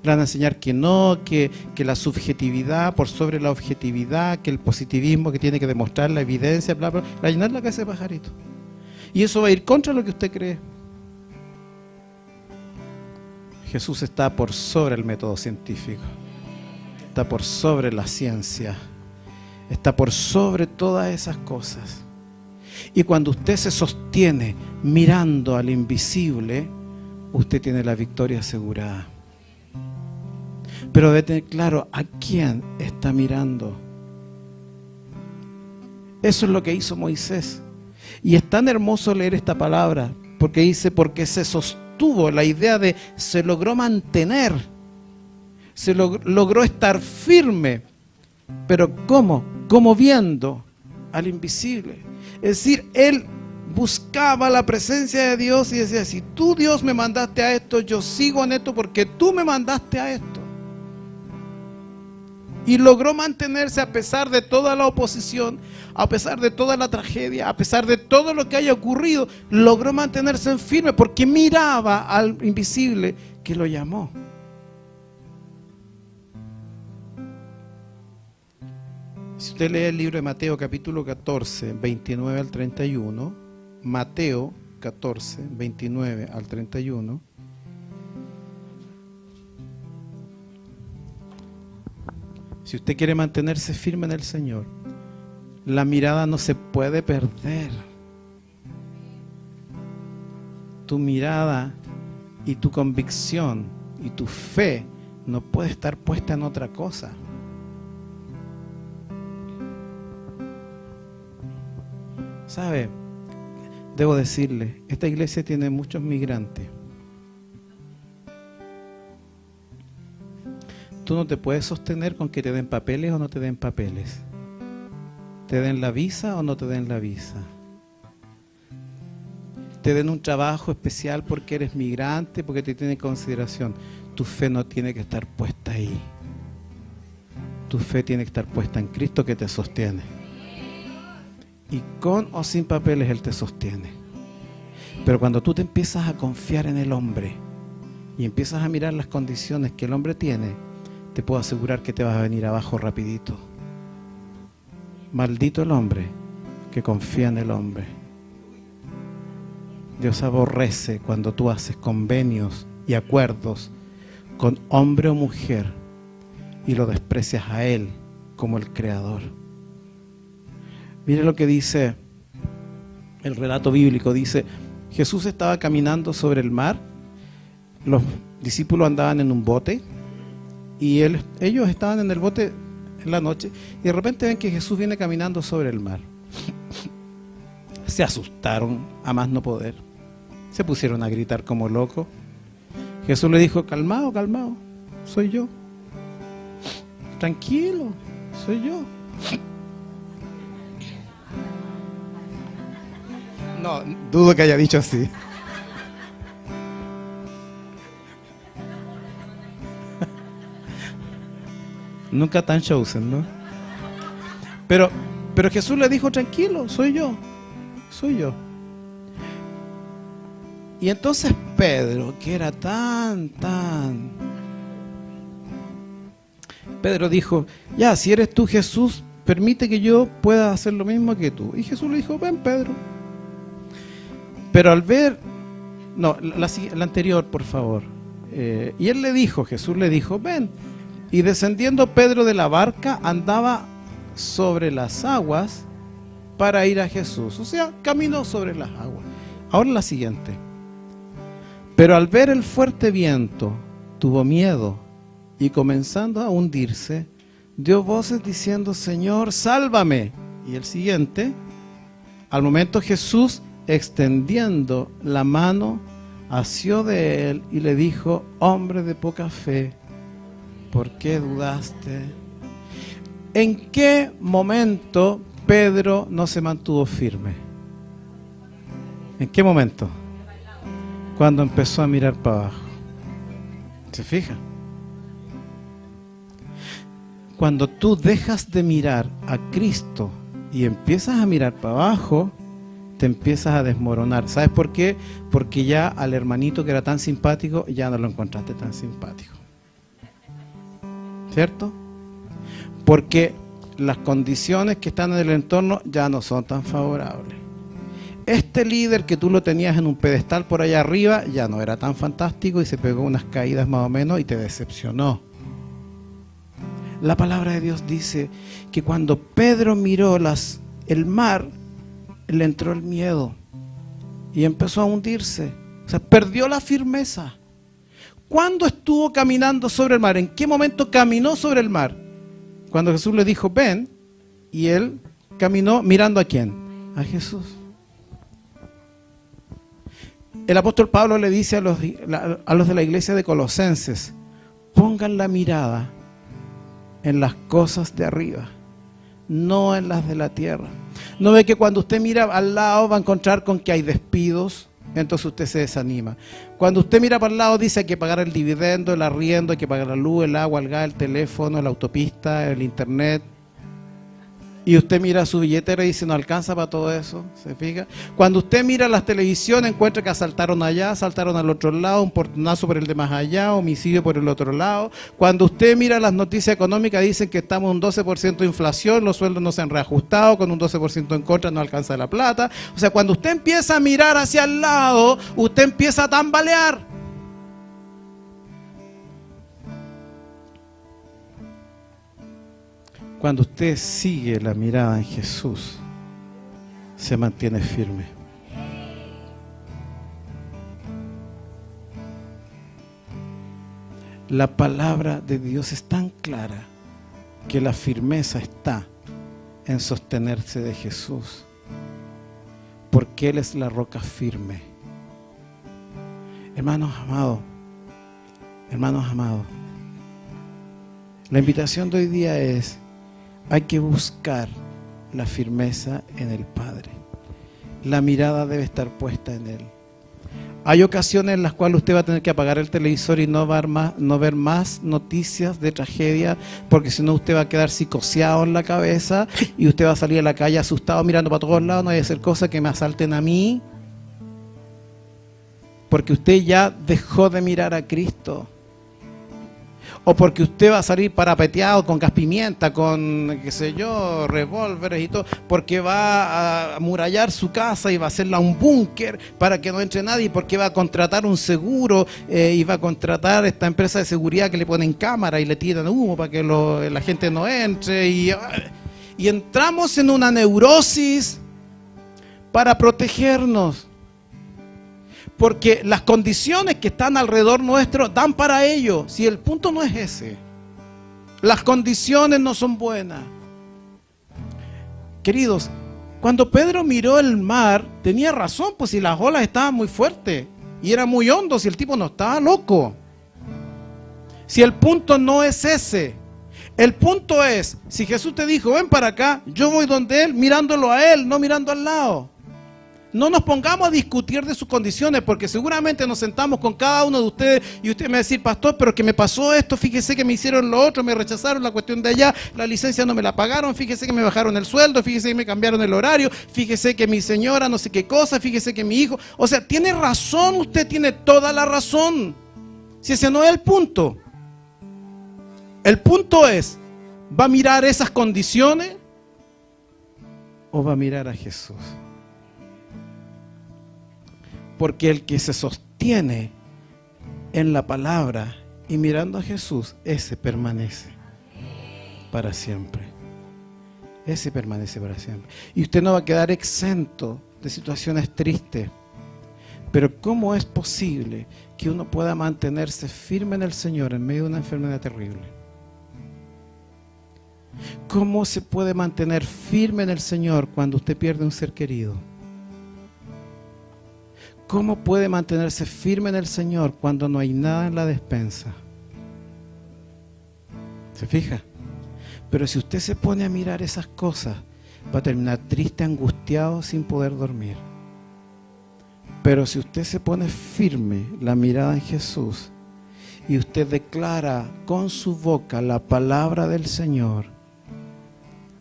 Le van a enseñar que no, que la subjetividad por sobre la objetividad, que el positivismo que tiene que demostrar la evidencia, bla, bla, le va a llenar la cabeza de pajarito. Y eso va a ir contra lo que usted cree. Jesús está por sobre el método científico. Está por sobre la ciencia. Está por sobre todas esas cosas. Y cuando usted se sostiene mirando al invisible, usted tiene la victoria asegurada. Pero debe tener claro a quién está mirando. Eso es lo que hizo Moisés. Y es tan hermoso leer esta palabra, porque dice, porque se sostuvo, la idea de se logró mantener, se logró estar firme. Pero ¿cómo? Como viendo al invisible. Es decir, él buscaba la presencia de Dios y decía, si tú, Dios, me mandaste a esto, yo sigo en esto porque tú me mandaste a esto. Y logró mantenerse a pesar de toda la oposición, a pesar de toda la tragedia, a pesar de todo lo que haya ocurrido, logró mantenerse en firme porque miraba al invisible que lo llamó. Si usted lee el libro de Mateo capítulo 14, 29 al 31, Mateo 14, 29 al 31, si usted quiere mantenerse firme en el Señor, la mirada no se puede perder. Tu mirada y tu convicción y tu fe no puede estar puesta en otra cosa. ¿Sabe? Debo decirle, esta iglesia tiene muchos migrantes. Tú no te puedes sostener con que te den papeles o no te den papeles. Te den la visa o no te den la visa. Te den un trabajo especial porque eres migrante, porque te tienen en consideración. Tu fe no tiene que estar puesta ahí. Tu fe tiene que estar puesta en Cristo que te sostiene. Y con o sin papeles Él te sostiene. Pero cuando tú te empiezas a confiar en el hombre y empiezas a mirar las condiciones que el hombre tiene, te puedo asegurar que te vas a venir abajo rapidito. Maldito el hombre que confía en el hombre. Dios aborrece cuando tú haces convenios y acuerdos con hombre o mujer y lo desprecias a Él como el Creador. Mire lo que dice el relato bíblico. Dice, Jesús estaba caminando sobre el mar, los discípulos andaban en un bote y ellos estaban en el bote en la noche y de repente ven que Jesús viene caminando sobre el mar. Se asustaron a más no poder, se pusieron a gritar como locos. Jesús le dijo, calmado, calmado, soy yo, tranquilo, soy yo. No, dudo que haya dicho así. Nunca tan chosen, ¿no? Pero Jesús le dijo, tranquilo, soy yo. Soy yo. Y entonces Pedro, que era Pedro dijo, ya, si eres tú Jesús, permite que yo pueda hacer lo mismo que tú. Y Jesús le dijo, ven Pedro. Pero al ver, no, la anterior, por favor. Y él le dijo, Jesús le dijo, ven. Y descendiendo Pedro de la barca, andaba sobre las aguas para ir a Jesús. O sea, caminó sobre las aguas. Ahora la siguiente. Pero al ver el fuerte viento, tuvo miedo y comenzando a hundirse, dio voces diciendo, Señor, sálvame. Y el siguiente, al momento Jesús, extendiendo la mano, asió de él y le dijo, hombre de poca fe, ¿por qué dudaste? ¿En qué momento Pedro no se mantuvo firme? ¿En qué momento? Cuando empezó a mirar para abajo. ¿Se fija? Cuando tú dejas de mirar a Cristo y empiezas a mirar para abajo, te empiezas a desmoronar. ¿Sabes por qué? Porque ya al hermanito que era tan simpático, ya no lo encontraste tan simpático. ¿Cierto? Porque las condiciones que están en el entorno ya no son tan favorables. Este líder que tú lo tenías en un pedestal por allá arriba, ya no era tan fantástico y se pegó unas caídas más o menos y te decepcionó. La palabra de Dios dice que cuando Pedro miró el mar, le entró el miedo y empezó a hundirse. O sea, perdió la firmeza. ¿Cuándo estuvo caminando sobre el mar? ¿En qué momento caminó sobre el mar? Cuando Jesús le dijo, ven, y él caminó mirando ¿a quién? A Jesús. El apóstol Pablo le dice a los de la iglesia de Colosenses, pongan la mirada en las cosas de arriba, no en las de la tierra. ¿No ve que cuando usted mira al lado va a encontrar con que hay despidos? Entonces usted se desanima. Cuando usted mira para el lado dice hay que pagar el dividendo, el arriendo, hay que pagar la luz, el agua, el gas, el teléfono, la autopista, el internet. Y usted mira su billetera y dice no alcanza para todo eso, ¿se fija? Cuando usted mira las televisiones encuentra que asaltaron allá, asaltaron al otro lado, un portonazo por el de más allá, homicidio por el otro lado. Cuando usted mira las noticias económicas dicen que estamos en un 12% de inflación, los sueldos no se han reajustado, con un 12% en contra no alcanza la plata. O sea, cuando usted empieza a mirar hacia el lado, usted empieza a tambalear. Cuando usted sigue la mirada en Jesús, se mantiene firme. La palabra de Dios es tan clara que la firmeza está en sostenerse de Jesús, porque Él es la roca firme. Hermanos amados, la invitación de hoy día es: hay que buscar la firmeza en el Padre. La mirada debe estar puesta en Él. Hay ocasiones en las cuales usted va a tener que apagar el televisor y no ver más noticias de tragedia, porque si no usted va a quedar psicoseado en la cabeza y usted va a salir a la calle asustado mirando para todos lados. No hay que hacer cosas que me asalten a mí, porque usted ya dejó de mirar a Cristo. O porque usted va a salir parapeteado con gas pimienta, con, qué sé yo, revólveres y todo, porque va a amurallar su casa y va a hacerla un búnker para que no entre nadie, porque va a contratar un seguro y va a contratar esta empresa de seguridad que le ponen cámara y le tiran humo para que la gente no entre. Y entramos en una neurosis para protegernos. Porque las condiciones que están alrededor nuestro dan para ello. Si el punto no es ese, las condiciones no son buenas. Queridos, cuando Pedro miró el mar, tenía razón, pues si las olas estaban muy fuertes y era muy hondo, si el tipo no estaba loco. Si el punto no es ese, el punto es, si Jesús te dijo, ven para acá, yo voy donde Él, mirándolo a Él, no mirando al lado. No nos pongamos a discutir de sus condiciones, porque seguramente nos sentamos con cada uno de ustedes y usted me va a decir, pastor, pero que me pasó esto, fíjese que me hicieron lo otro, me rechazaron la cuestión de allá, la licencia no me la pagaron, fíjese que me bajaron el sueldo, fíjese que me cambiaron el horario, fíjese que mi señora no sé qué cosa, fíjese que mi hijo. O sea, tiene razón, usted tiene toda la razón. Si ese no es el punto. El punto es, ¿va a mirar esas condiciones o va a mirar a Jesús? Porque el que se sostiene en la palabra y mirando a Jesús, ese permanece para siempre. Ese permanece para siempre. Y usted no va a quedar exento de situaciones tristes. Pero ¿cómo es posible que uno pueda mantenerse firme en el Señor en medio de una enfermedad terrible? ¿Cómo se puede mantener firme en el Señor cuando usted pierde un ser querido? ¿Cómo puede mantenerse firme en el Señor cuando no hay nada en la despensa? ¿Se fija? Pero si usted se pone a mirar esas cosas, va a terminar triste, angustiado, sin poder dormir. Pero si usted se pone firme, la mirada en Jesús, y usted declara con su boca la palabra del Señor,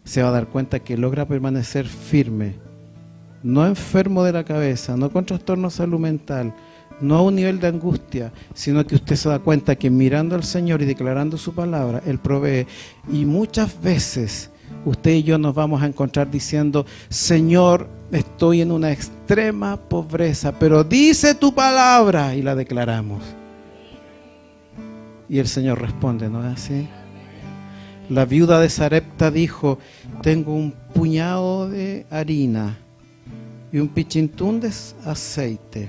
se va a dar cuenta que logra permanecer firme, no enfermo de la cabeza, no con trastorno de salud mental, no a un nivel de angustia, sino que usted se da cuenta que mirando al Señor y declarando su palabra, Él provee. Y muchas veces usted y yo nos vamos a encontrar diciendo: Señor, estoy en una extrema pobreza, pero dice tu palabra, y la declaramos. Y el Señor responde, ¿no es así? La viuda de Sarepta dijo: tengo un puñado de harina y un pichintún de aceite,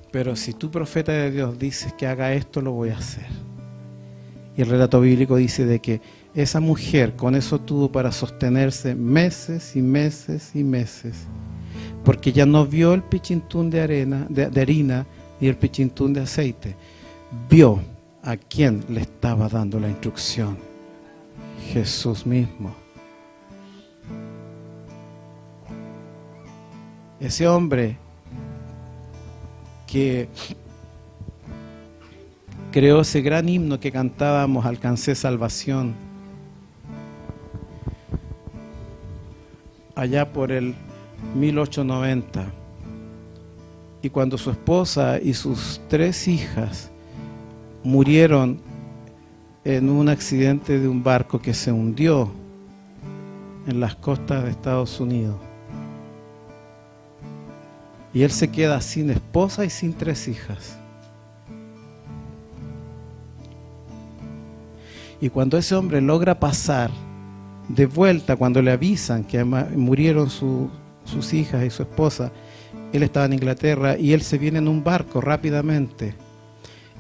pero si tú, profeta de Dios, dices que haga esto, lo voy a hacer. Y el relato bíblico dice de que esa mujer con eso tuvo para sostenerse meses y meses y meses, porque ya no vio el pichintún de harina ni el pichintún de aceite, vio a quién le estaba dando la instrucción: Jesús mismo. Ese hombre que creó ese gran himno que cantábamos, alcancé salvación, allá por el 1890, y cuando su esposa y sus 3 hijas murieron en un accidente de un barco que se hundió en las costas de Estados Unidos, y él se queda sin esposa y sin 3 hijas. Y cuando ese hombre logra pasar de vuelta, cuando le avisan que murieron sus hijas y su esposa, él estaba en Inglaterra y él se viene en un barco rápidamente.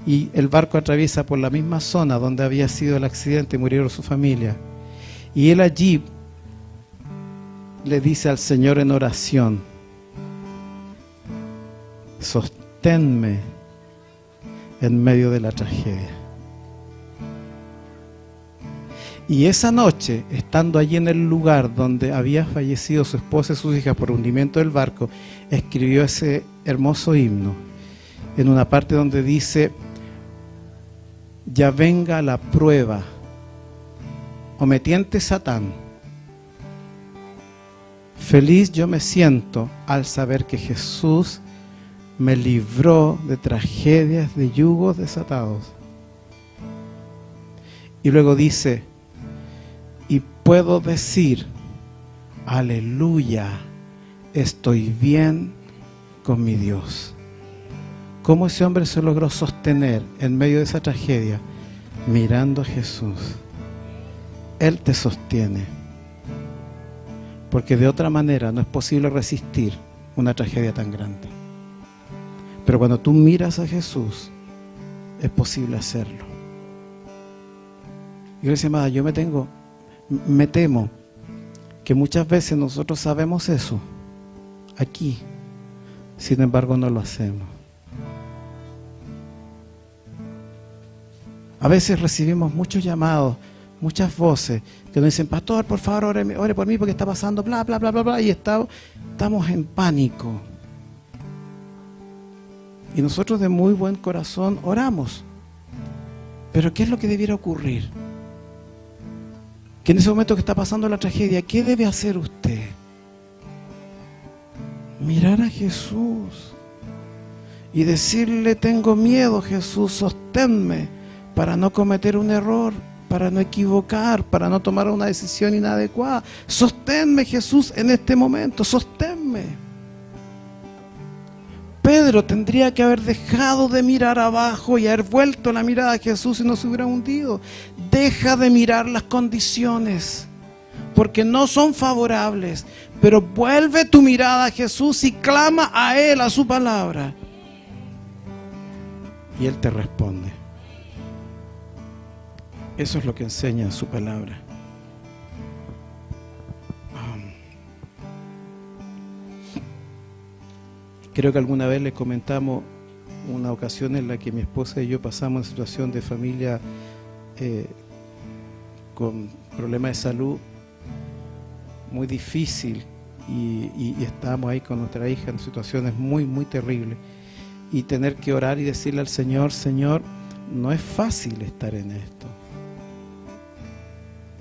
Y el barco atraviesa por la misma zona donde había sido el accidente y murieron su familia. Y él allí le dice al Señor en oración: sosténme en medio de la tragedia. Y esa noche, estando allí en el lugar donde había fallecido su esposa y sus hijas por hundimiento del barco, escribió ese hermoso himno, en una parte donde dice: ya venga la prueba, o me tiente Satán, feliz yo me siento al saber que Jesús me libró de tragedias, de yugos desatados. Y luego dice: y puedo decir, aleluya, estoy bien con mi Dios. ¿Cómo ese hombre se logró sostener en medio de esa tragedia? Mirando a Jesús. Él te sostiene, porque de otra manera no es posible resistir una tragedia tan grande. Pero cuando tú miras a Jesús, es posible hacerlo. Iglesia amada, yo me temo que muchas veces nosotros sabemos eso aquí, sin embargo no lo hacemos. A veces recibimos muchos llamados, muchas voces que nos dicen: pastor, por favor, ore por mí porque está pasando bla, bla, bla, bla, bla, y estamos en pánico. Y nosotros de muy buen corazón oramos. Pero ¿qué es lo que debiera ocurrir? Que en ese momento que está pasando la tragedia, ¿qué debe hacer usted? Mirar a Jesús y decirle: tengo miedo, Jesús, sosténme para no cometer un error, para no equivocar, para no tomar una decisión inadecuada. Sosténme, Jesús, en este momento, sosténme. Pedro tendría que haber dejado de mirar abajo y haber vuelto la mirada a Jesús y no se hubiera hundido. Deja de mirar las condiciones, porque no son favorables, pero vuelve tu mirada a Jesús y clama a Él, a su palabra. Y Él te responde. Eso es lo que enseña en su palabra. Creo que alguna vez les comentamos una ocasión en la que mi esposa y yo pasamos en situación de familia con problemas de salud muy difícil, y estábamos ahí con nuestra hija en situaciones muy, muy terribles. Y tener que orar y decirle al Señor, Señor, no es fácil estar en esto.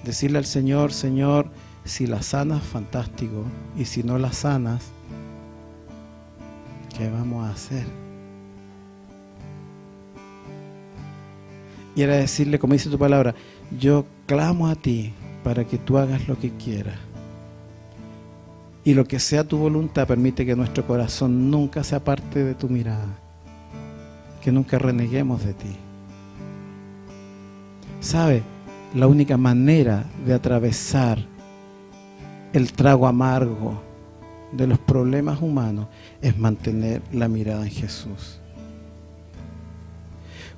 Decirle al Señor, Señor, si la sanas, fantástico. Y si no la sanas, ¿qué vamos a hacer? Y era decirle, como dice tu palabra, yo clamo a ti para que tú hagas lo que quieras. Y lo que sea tu voluntad, permite que nuestro corazón nunca se aparte de tu mirada. Que nunca reneguemos de ti. ¿Sabe? La única manera de atravesar el trago amargo de los problemas humanos es mantener la mirada en Jesús.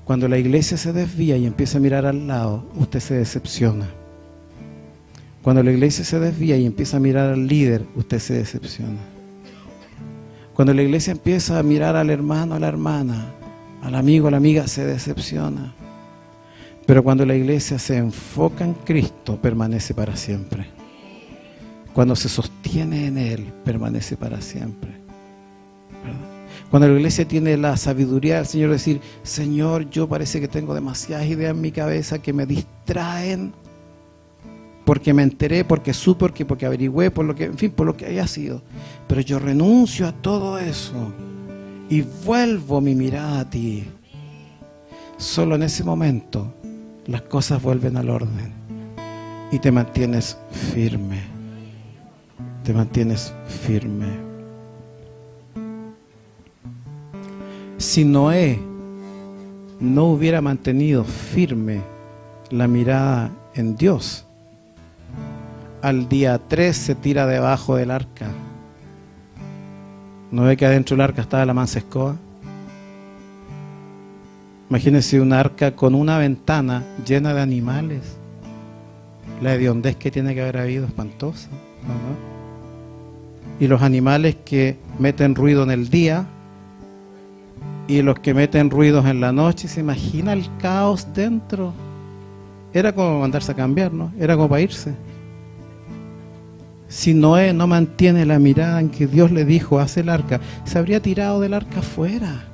Cuando la iglesia se desvía y empieza a mirar al lado, usted se decepciona. Cuando la iglesia se desvía y empieza a mirar al líder, usted se decepciona. Cuando la iglesia empieza a mirar al hermano, a la hermana, al amigo, a la amiga, se decepciona. Pero cuando la iglesia se enfoca en Cristo, permanece para siempre. Cuando se sostiene en Él, permanece para siempre. ¿Verdad? Cuando la iglesia tiene la sabiduría del Señor, decir, Señor, yo parece que tengo demasiadas ideas en mi cabeza que me distraen, porque me enteré, porque supe, porque averigüé, por lo que, en fin, por lo que haya sido. Pero yo renuncio a todo eso y vuelvo mi mirada a ti. Solo en ese momento las cosas vuelven al orden y te mantienes firme. Te mantienes firme. Si Noé no hubiera mantenido firme la mirada en Dios, al día 3 se tira debajo del arca. ¿No ve que adentro del arca estaba la mansa escoba? Imagínense un arca con una ventana llena de animales. La hediondez que tiene que haber habido, espantosa, ¿no? Y los animales que meten ruido en el día y los que meten ruidos en la noche. ¿Se imagina el caos dentro? Era como mandarse a cambiar, ¿no? Era como para irse. Si Noé no mantiene la mirada en que Dios le dijo, haz el arca, se habría tirado del arca afuera.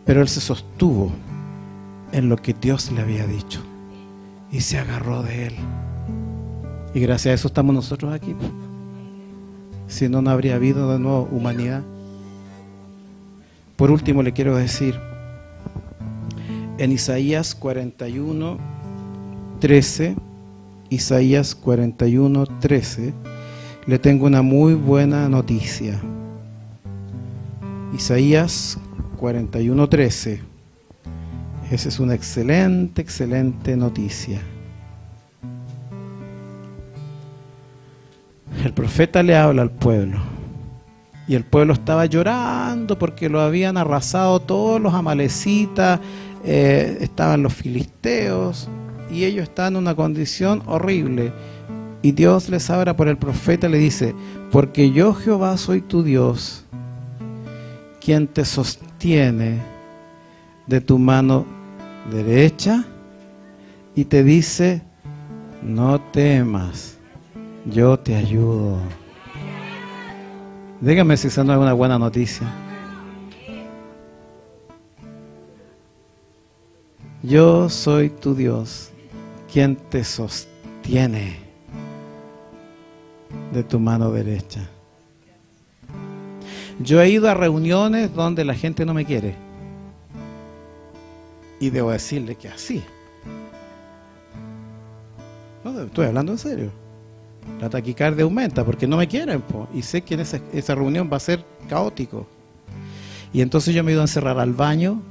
Pero él se sostuvo en lo que Dios le había dicho y se agarró de él. Y gracias a eso estamos nosotros aquí. Si no, no habría habido de nuevo humanidad. Por último, le quiero decir, en Isaías 41, 13, Isaías 41, 13, le tengo una muy buena noticia. Isaías 41, 13. Esa es una excelente, excelente noticia. El profeta le habla al pueblo y el pueblo estaba llorando porque lo habían arrasado todos los amalecitas, estaban los filisteos y ellos estaban en una condición horrible. Y Dios les habla por el profeta y le dice, porque yo Jehová soy tu Dios, quien te sostiene de tu mano derecha y te dice, no temas, yo te ayudo. Dígame si esa no es una buena noticia. Yo soy tu Dios, quien te sostiene de tu mano derecha. Yo he ido a reuniones donde la gente no me quiere. Y debo decirle que así. No, estoy hablando en serio. La taquicardia aumenta porque no me quieren, po, y sé que en esa reunión va a ser caótico. Y entonces yo me he ido a encerrar al baño,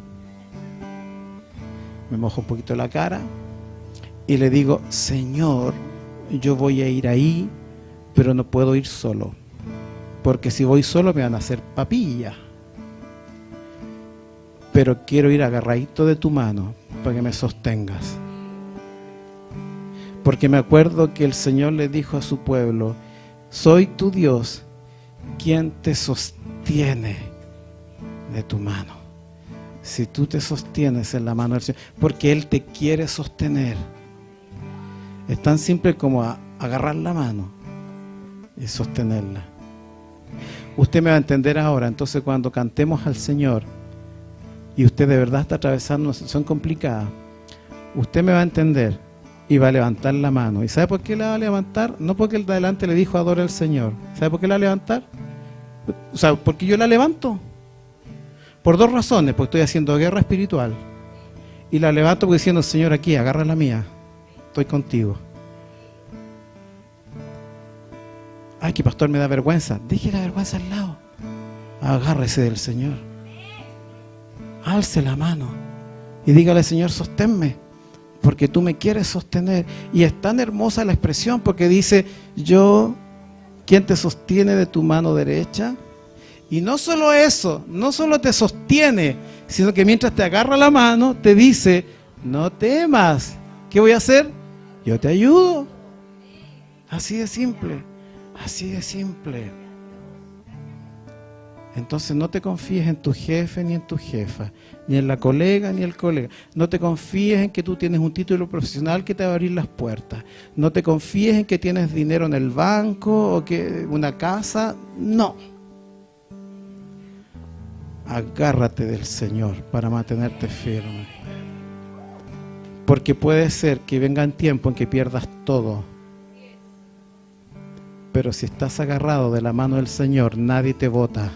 me mojo un poquito la cara y le digo, Señor, yo voy a ir ahí, pero no puedo ir solo, porque si voy solo me van a hacer papilla. Pero quiero ir agarradito de tu mano para que me sostengas. Porque me acuerdo que el Señor le dijo a su pueblo, soy tu Dios, quien te sostiene de tu mano. Si tú te sostienes en la mano del Señor, porque Él te quiere sostener. Es tan simple como agarrar la mano y sostenerla. Usted me va a entender ahora. Entonces, cuando cantemos al Señor y usted de verdad está atravesando una situación complicada, usted me va a entender y va a levantar la mano. ¿Y sabe por qué la va a levantar? No porque el de adelante le dijo adore al Señor. ¿Sabe por qué la va a levantar? O sea, porque yo la levanto. Por dos razones. Porque estoy haciendo guerra espiritual. Y la levanto porque diciendo, Señor, aquí, agarra la mía. Estoy contigo. Ay, que pastor, me da vergüenza. Deje la vergüenza al lado. Agárrese del Señor. Alce la mano. Y dígale, Señor, sosténme. Porque tú me quieres sostener. Y es tan hermosa la expresión porque dice, yo, ¿quién te sostiene de tu mano derecha? Y no solo eso, no solo te sostiene, sino que mientras te agarra la mano, te dice, no temas. ¿Qué voy a hacer? Yo te ayudo. Así de simple, así de simple. Entonces no te confíes en tu jefe ni en tu jefa, ni en la colega ni el colega. No te confíes en que tú tienes un título profesional que te va a abrir las puertas. No te confíes en que tienes dinero en el banco o que una casa. No. Agárrate del Señor para mantenerte firme. Porque puede ser que vengan tiempos en que pierdas todo. Pero si estás agarrado de la mano del Señor, nadie te bota.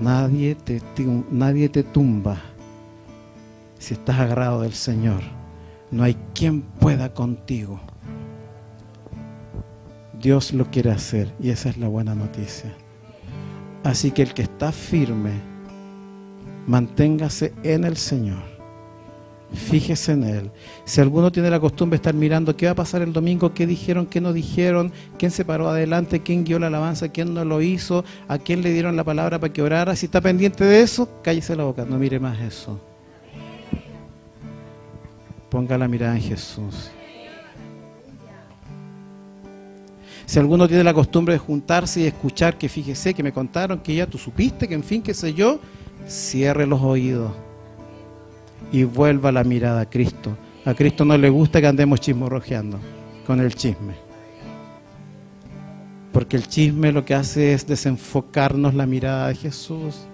Nadie te tumba. Si estás agarrado del Señor, no hay quien pueda contigo. Dios lo quiere hacer y esa es la buena noticia. Así que el que está firme, manténgase en el Señor. Fíjese en Él. Si alguno tiene la costumbre de estar mirando qué va a pasar el domingo, qué dijeron, qué no dijeron, quién se paró adelante, quién guió la alabanza, quién no lo hizo, a quién le dieron la palabra para que orara, si está pendiente de eso, cállese la boca, no mire más eso. Ponga la mirada en Jesús. Si alguno tiene la costumbre de juntarse y escuchar que fíjese, que me contaron, que ya tú supiste, que en fin, qué sé yo, cierre los oídos y vuelva la mirada a Cristo. A Cristo no le gusta que andemos chismorrojeando con el chisme. Porque el chisme lo que hace es desenfocarnos la mirada de Jesús.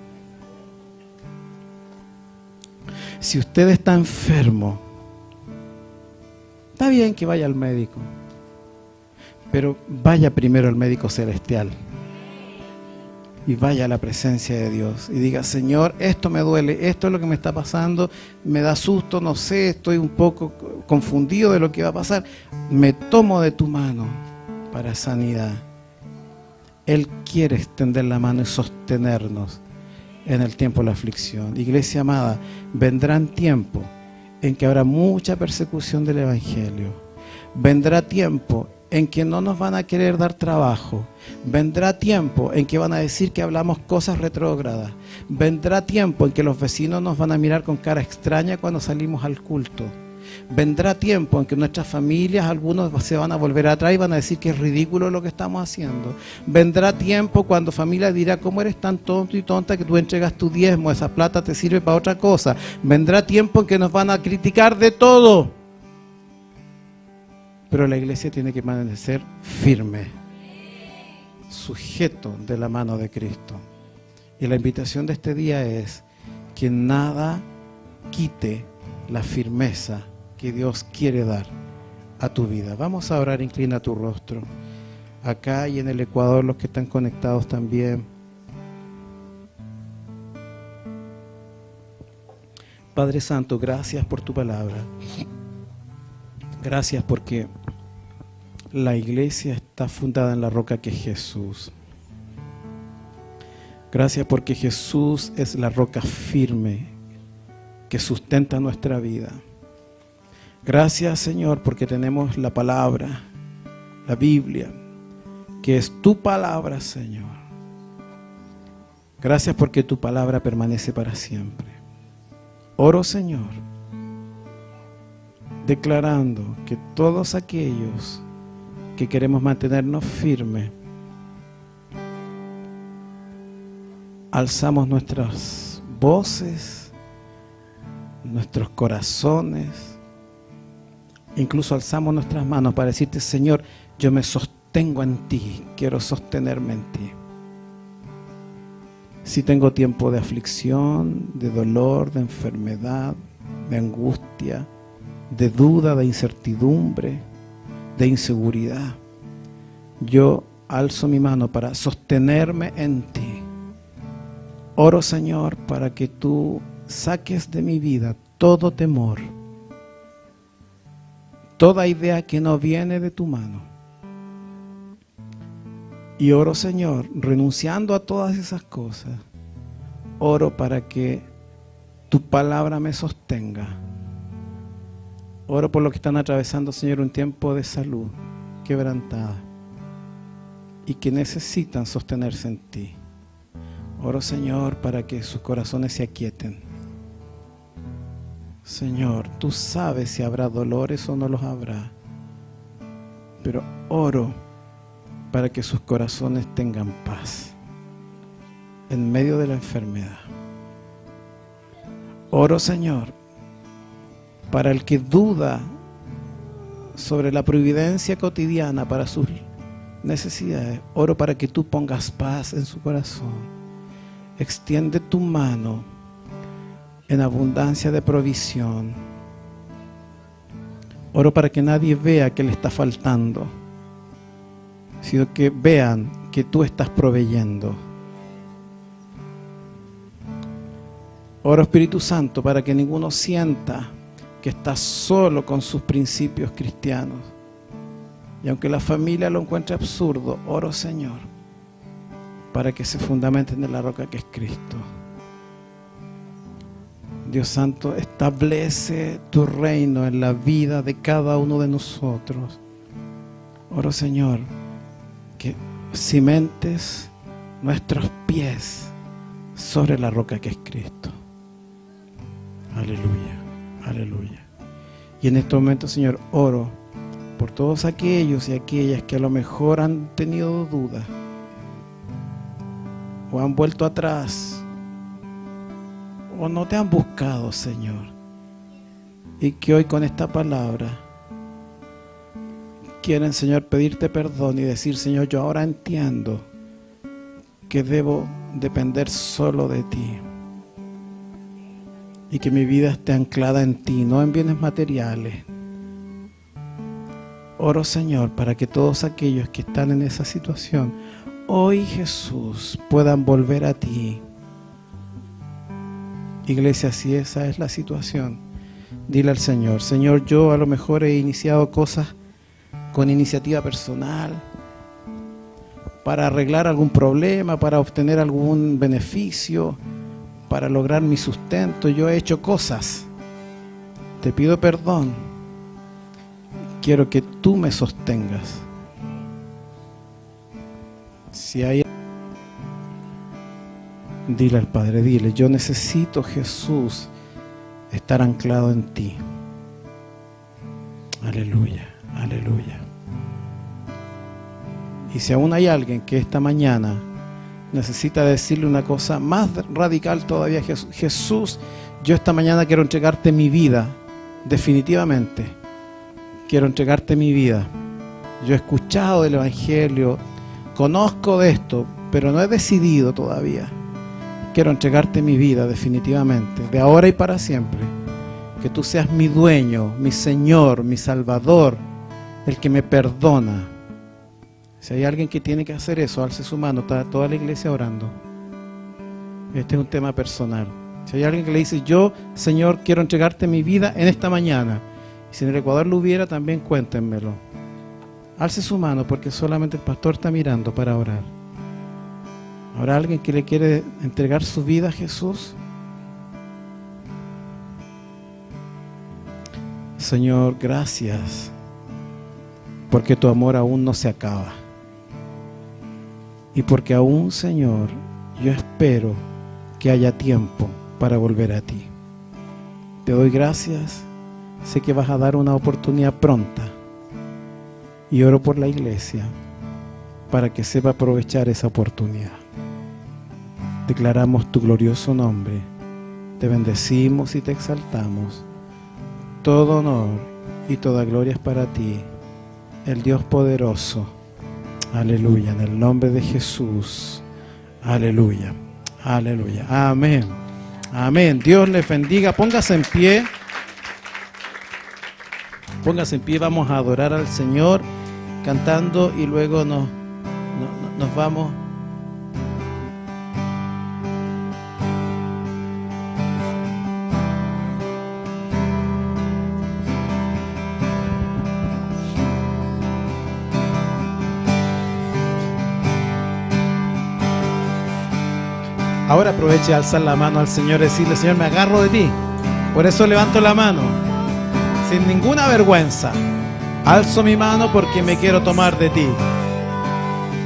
Si usted está enfermo, está bien que vaya al médico, pero vaya primero al médico celestial y vaya a la presencia de Dios y diga, Señor, esto me duele, esto es lo que me está pasando, me da susto, no sé, estoy un poco confundido de lo que va a pasar, me tomo de tu mano para sanidad. Él quiere extender la mano y sostenernos en el tiempo de la aflicción. Iglesia amada, vendrán tiempos en que habrá mucha persecución del Evangelio. Vendrá tiempo en que no nos van a querer dar trabajo. Vendrá tiempo en que van a decir que hablamos cosas retrógradas. Vendrá tiempo en que los vecinos nos van a mirar con cara extraña cuando salimos al culto. Vendrá tiempo en que nuestras familias, algunos se van a volver atrás y van a decir que es ridículo lo que estamos haciendo. Vendrá tiempo cuando familia dirá, ¿cómo eres tan tonto y tonta que tú entregas tu diezmo? Esa plata te sirve para otra cosa. Vendrá tiempo en que nos van a criticar de todo. Pero la iglesia tiene que permanecer firme, sujeto de la mano de Cristo. Y la invitación de este día es que nada quite la firmeza que Dios quiere dar a tu vida. Vamos a orar, inclina tu rostro. Acá y en el Ecuador, los que están conectados también. Padre Santo, gracias por tu palabra. Gracias porque la iglesia está fundada en la roca que es Jesús. Gracias porque Jesús es la roca firme que sustenta nuestra vida. Gracias, Señor, porque tenemos la palabra, la Biblia, que es tu palabra, Señor. Gracias porque tu palabra permanece para siempre. Oro, Señor, declarando que todos aquellos que queremos mantenernos firmes, alzamos nuestras voces, nuestros corazones, Incluso alzamos nuestras manos para decirte, Señor, yo me sostengo en ti, quiero sostenerme en ti. Si tengo tiempo de aflicción, de dolor, de enfermedad, de angustia, de duda, de incertidumbre, de inseguridad, yo alzo mi mano para sostenerme en ti. Oro, Señor, para que tú saques de mi vida todo temor, toda idea que no viene de tu mano. Y oro, Señor, renunciando a todas esas cosas, oro para que tu palabra me sostenga. Oro por los que están atravesando, Señor, un tiempo de salud quebrantada y que necesitan sostenerse en ti. Oro, Señor, para que sus corazones se aquieten. Señor, tú sabes si habrá dolores o no los habrá, pero oro para que sus corazones tengan paz en medio de la enfermedad. Oro, Señor, para el que duda sobre la providencia cotidiana para sus necesidades. Oro para que tú pongas paz en su corazón. Extiende tu mano en abundancia de provisión. Oro para que nadie vea que le está faltando, sino que vean que tú estás proveyendo. Oro, Espíritu Santo, para que ninguno sienta que está solo con sus principios cristianos. Y aunque la familia lo encuentre absurdo, oro, Señor, para que se fundamenten en la roca que es Cristo. Dios Santo, establece tu reino en la vida de cada uno de nosotros. Oro, Señor, que cimentes nuestros pies sobre la roca que es Cristo. Aleluya, aleluya. Y en este momento, Señor, oro por todos aquellos y aquellas que a lo mejor han tenido dudas o han vuelto atrás o no te han buscado, Señor, y que hoy con esta palabra quieren, Señor, pedirte perdón y decir, Señor, yo ahora entiendo que debo depender solo de ti y que mi vida esté anclada en ti, no en bienes materiales. Oro, Señor, para que todos aquellos que están en esa situación hoy, Jesús, puedan volver a ti. Iglesia, si esa es la situación, dile al Señor, Señor, yo a lo mejor he iniciado cosas con iniciativa personal para arreglar algún problema, para obtener algún beneficio, para lograr mi sustento. Yo he hecho cosas. Te pido perdón. Quiero que tú me sostengas. Si hay, dile al Padre, dile, yo necesito, Jesús, estar anclado en ti. Aleluya, aleluya. Y si aún hay alguien que esta mañana necesita decirle una cosa más radical todavía, Jesús, yo esta mañana quiero entregarte mi vida, definitivamente. Quiero entregarte mi vida. Yo he escuchado del Evangelio, conozco de esto, pero no he decidido todavía. Quiero entregarte mi vida definitivamente, de ahora y para siempre. Que tú seas mi dueño, mi Señor, mi Salvador, el que me perdona. Si hay alguien que tiene que hacer eso, alce su mano, está toda la iglesia orando. Este es un tema personal. Si hay alguien que le dice, yo, Señor, quiero entregarte mi vida en esta mañana. Y si en el Ecuador lo hubiera, también cuéntenmelo. Alce su mano porque solamente el pastor está mirando para orar. ¿Habrá alguien que le quiere entregar su vida a Jesús? Señor, gracias, porque tu amor aún no se acaba. Y porque aún, Señor, yo espero que haya tiempo para volver a ti. Te doy gracias. Sé que vas a dar una oportunidad pronta. Y oro por la iglesia para que sepa aprovechar esa oportunidad. Declaramos tu glorioso nombre. Te bendecimos y te exaltamos. Todo honor y toda gloria es para ti, el Dios poderoso. Aleluya, en el nombre de Jesús. Aleluya, aleluya, amén, amén. Dios les bendiga. Póngase en pie. Póngase en pie, vamos a adorar al Señor cantando y luego nos vamos. Ahora aproveche a alzar la mano al Señor y decirle: Señor, me agarro de ti. Por eso levanto la mano, sin ninguna vergüenza. Alzo mi mano porque me quiero tomar de ti.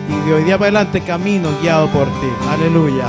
Y de hoy día para adelante camino guiado por ti. Aleluya.